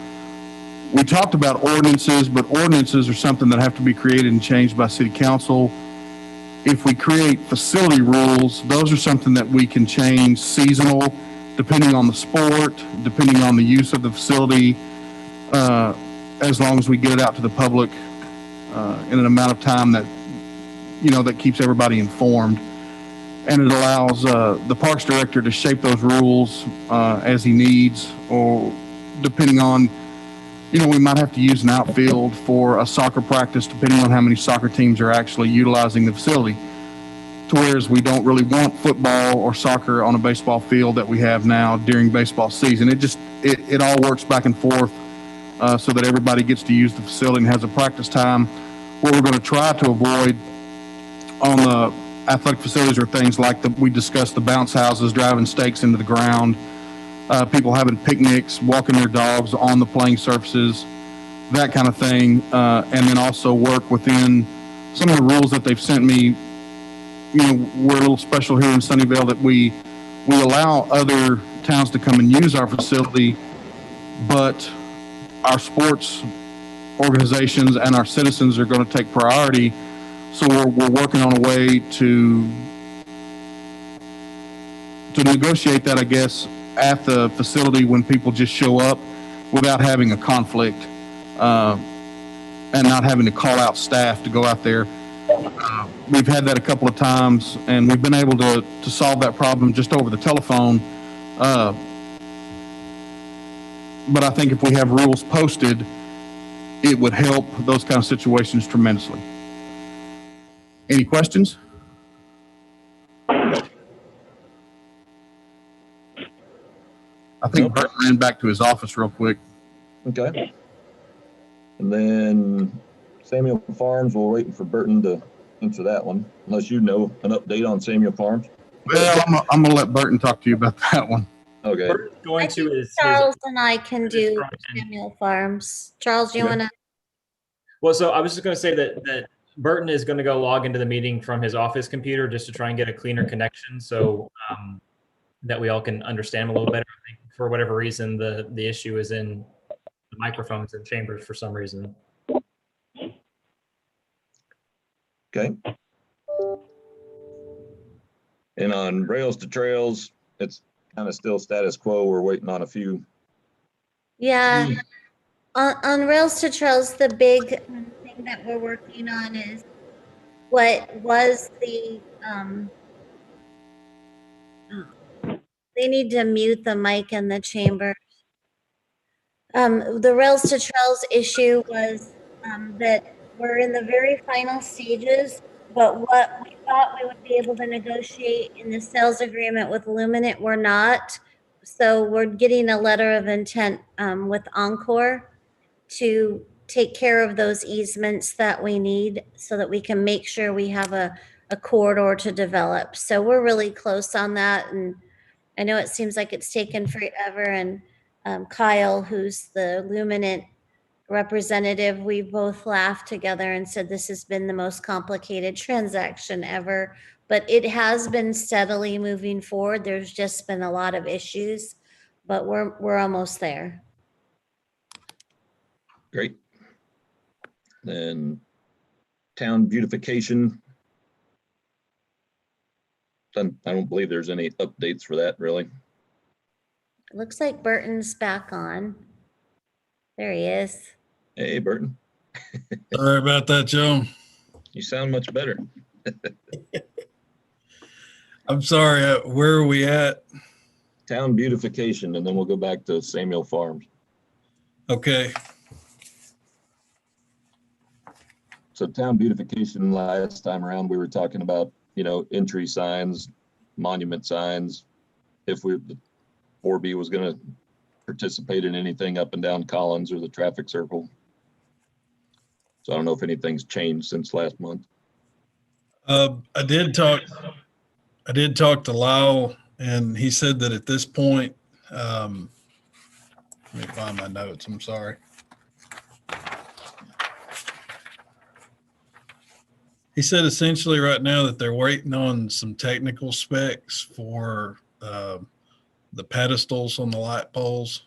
We talked about ordinances, but ordinances are something that have to be created and changed by city council. If we create facility rules, those are something that we can change seasonal, depending on the sport, depending on the use of the facility, as long as we get it out to the public in an amount of time that, that keeps everybody informed. And it allows the parks director to shape those rules as he needs, or depending on, we might have to use an outfield for a soccer practice, depending on how many soccer teams are actually utilizing the facility. To whereas we don't really want football or soccer on a baseball field that we have now during baseball season. It all works back and forth so that everybody gets to use the facility and has a practice time. What we're going to try to avoid on the athletic facilities are things like we discussed, the bounce houses, driving stakes into the ground, people having picnics, walking their dogs on the playing surfaces, that kind of thing. And then also work within some of the rules that they've sent me. We're a little special here in Sunnyvale that we allow other towns to come and use our facility, but our sports organizations and our citizens are going to take priority. So we're working on a way to negotiate that, I guess, at the facility when people just show up without having a conflict and not having to call out staff to go out there. We've had that a couple of times, and we've been able to solve that problem just over the telephone. But I think if we have rules posted, it would help those kind of situations tremendously. Any questions? I think Burton ran back to his office real quick. Okay. And then Samuel Farms, we're waiting for Burton to answer that one, unless you know an update on Samuel Farms. Well, I'm gonna let Burton talk to you about that one. Okay. Burton's going I to think his Charles and I can his do front end. Samuel Farms. Charles, you Okay. want to? Well, so I was just going to say that Burton is going to go log into the meeting from his office computer just to try and get a cleaner connection, so that we all can understand him a little better. I think for whatever reason, the issue is in the microphones and chambers for some reason. Okay. And on Rails to Trails, it's kind of still status quo. We're waiting on a few. Yeah. On Rails to Trails, the big thing that we're working on is what was the, they need to mute the mic in the chamber. The Rails to Trails issue was that we're in the very final stages, but what we thought we would be able to negotiate in the sales agreement with Luminant, we're not. So we're getting a letter of intent with Encore to take care of those easements that we need so that we can make sure we have a corridor to develop. So we're really close on that. And I know it seems like it's taken forever. And Kyle, who's the Luminant representative, we both laughed together and said this has been the most complicated transaction ever, but it has been steadily moving forward. There's just been a lot of issues, but we're almost there. Great. Then town beautification. I don't believe there's any updates for that, really. It looks like Burton's back on. There he is. Hey, Burton. Sorry about that, Joe. You sound much better. I'm sorry. Where are we at? Town beautification, and then we'll go back to Samuel Farms. Okay. So town beautification, last time around, we were talking about, entry signs, monument signs. If the 4B was going to participate in anything up and down Collins or the traffic circle. So I don't know if anything's changed since last month. I did talk to Lyle, and he said that at this point, let me find my notes. I'm sorry. He said essentially right now that they're waiting on some technical specs for the pedestals on the light poles.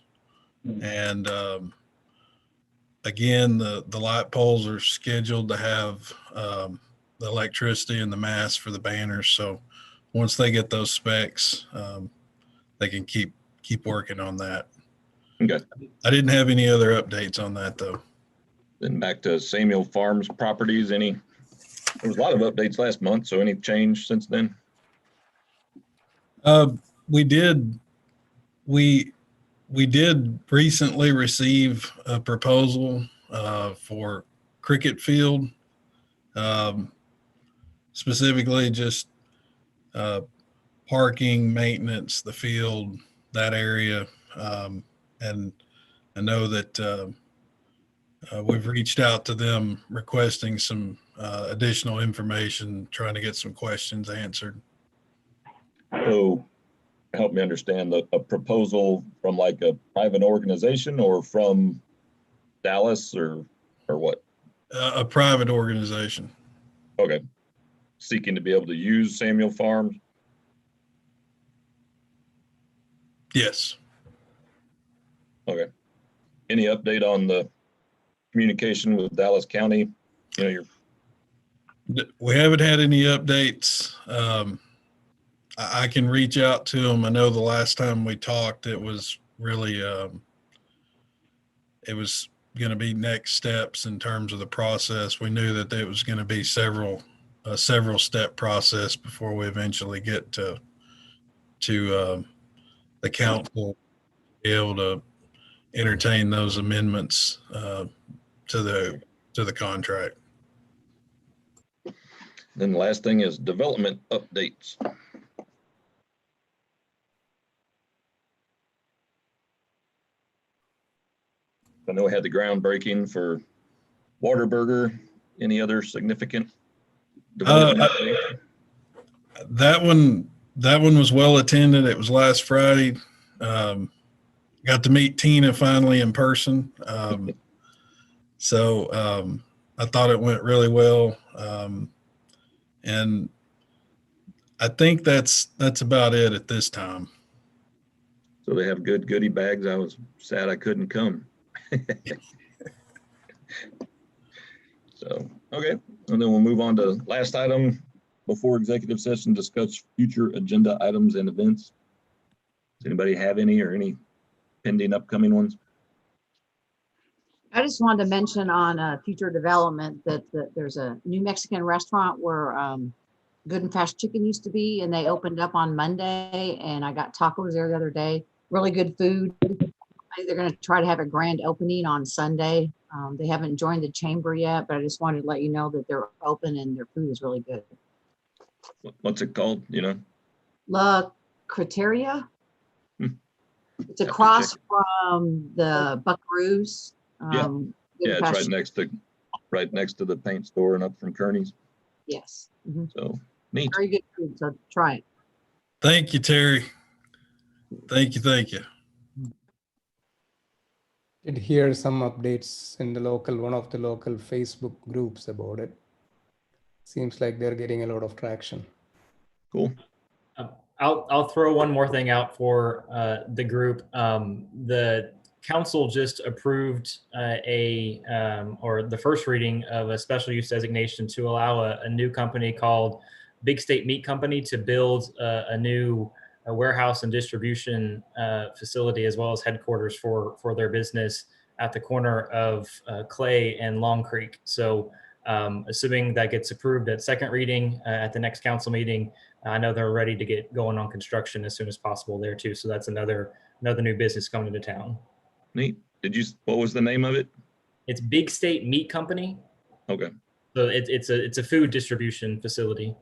And again, the light poles are scheduled to have the electricity and the mast for the banners. So once they get those specs, they can keep working on that. Okay. I didn't have any other updates on that though. Then back to Samuel Farms properties. There was a lot of updates last month. So any change since then? We did recently receive a proposal for cricket field, specifically just parking, maintenance, the field, that area. And I know that we've reached out to them requesting some additional information, trying to get some questions answered. So help me understand, a proposal from like a private organization or from Dallas or what? A private organization. Okay. Seeking to be able to use Samuel Farms? Yes. Okay. Any update on the communication with Dallas County? We haven't had any updates. I can reach out to them. I know the last time we talked, it was really, it was going to be next steps in terms of the process. We knew that it was going to be several step process before we eventually get to the council be able to entertain those amendments to the contract. Then the last thing is development updates. I know we had the groundbreaking for Waterburger. Any other significant development updates? That one was well attended. It was last Friday. Got to meet Tina finally in person. So I thought it went really well. And I think that's about it at this time. So they have good goodie bags. I was sad I couldn't come. So, okay. And then we'll move on to last item before executive session, discuss future agenda items and events. Does anybody have any or any pending upcoming ones? I just wanted to mention on future development that there's a new Mexican restaurant where Good and Fast Chicken used to be, and they opened up on Monday, and I got tacos there the other day. Really good food. I think they're going to try to have a grand opening on Sunday. They haven't joined the chamber yet, but I just wanted to let you know that they're open and their food is really good. What's it called? You know? La Criteria. It's Have to across check. from the Buckaroos. Yeah. Good Yeah, it's Fast right next to the paint store and up from Kearney's. Yes. Mhm. So neat. Very good food, so try it. Thank you, Terry. Thank you. Did hear some updates in one of the local Facebook groups about it. Seems like they're getting a lot of traction. Cool. I'll throw one more thing out for the group. The council just approved or the first reading of a special use designation to allow a new company called Big State Meat Company to build a new warehouse and distribution facility, as well as headquarters for their business at the corner of Clay and Long Creek. So assuming that gets approved at second reading at the next council meeting, I know they're ready to get going on construction as soon as possible there too. So that's another new business coming to town. Neat. What was the name of it? It's Big State Meat Company. Okay. So it's a food distribution facility.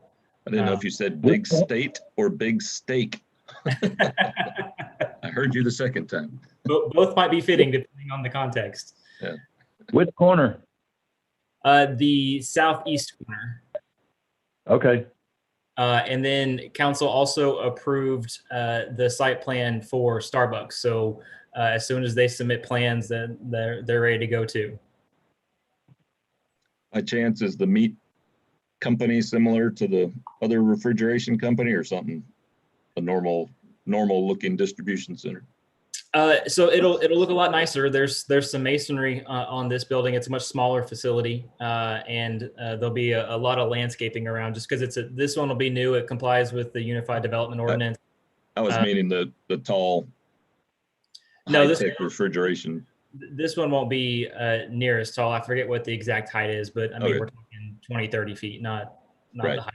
I didn't know if you said big state or big steak. I heard you the second time. Both might be fitting depending on the context. Yeah. Which corner? The southeast corner. Okay. And then council also approved the site plan for Starbucks. So as soon as they submit plans, then they're ready to go too. By chance, is the meat company similar to the other refrigeration company or something? A normal looking distribution center? So it'll look a lot nicer. There's some masonry on this building. It's a much smaller facility, and there'll be a lot of landscaping around just because this one will be new. It complies with the Unified Development Ordinance. I was meaning the tall, high-tech refrigeration. This one won't be near as tall. I forget what the exact height is, but I mean, Okay. we're talking 20, 30 feet, not Right. the height.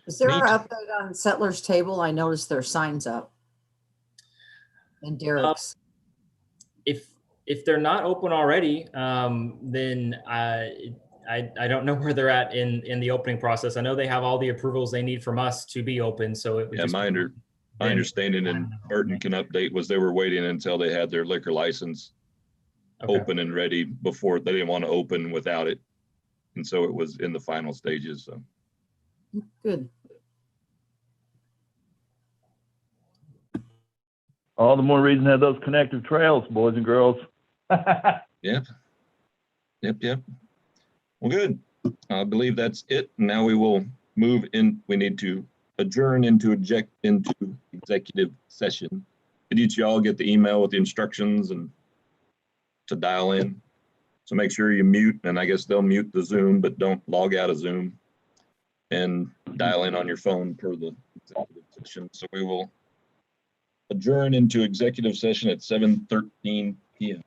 Is there Neat. an update on Settlers Table? I noticed their signs up. And Derek's. If they're not open already, then I don't know where they're at in the opening process. I know they have all the approvals they need from us to be open. So it would Yeah, my understanding, and Burton can update, was they were waiting until they had their liquor license open and ready before. They didn't want to open without it. And so it was in the final stages. So Good. All the more reason to have those connective trails, boys and girls. Yep. Well, good. I believe that's it. Now we will move in. We need to adjourn into executive session. Did each of y'all get the email with the instructions and to dial in? So make sure you mute, and I guess they'll mute the Zoom, but don't log out of Zoom, and dial in on your phone per the executive session. So we will adjourn into executive session at 7:13 p.m.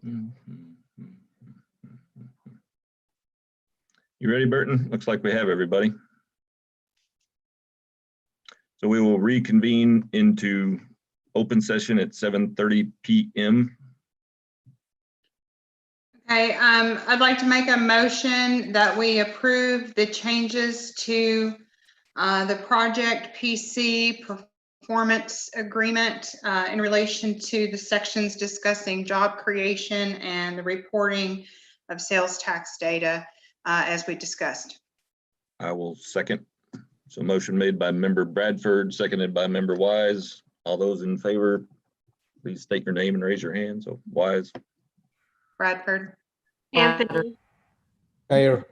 You ready, Burton? Looks like we have everybody. So we will reconvene into open session at 7:30 p.m. Okay, I'd like to make a motion that we approve the changes to the project PC performance agreement in relation to the sections discussing job creation and the reporting of sales tax data as we discussed. I will second. So motion made by member Bradford, seconded by member Wise. All those in favor, please state your name and raise your hand. So Wise, Bradford. Anthony. Mayor.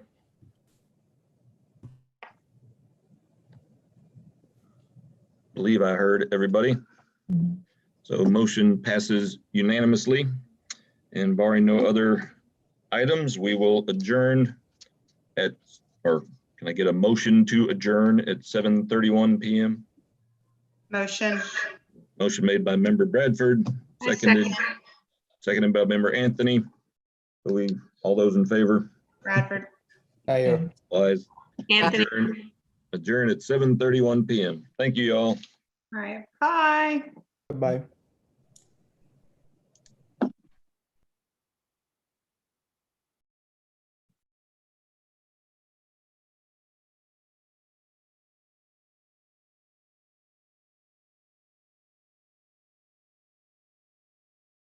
believe I heard everybody. So motion passes unanimously, and barring no other items, we will adjourn at, or can I get a motion to adjourn at 7:31 p.m.? Motion. Motion made by member Bradford, seconded by member Anthony. All those in favor? Bradford. Mayor. Wise. Anthony. Adjourn at 7:31 p.m. Thank you, all. All right, bye. Bye.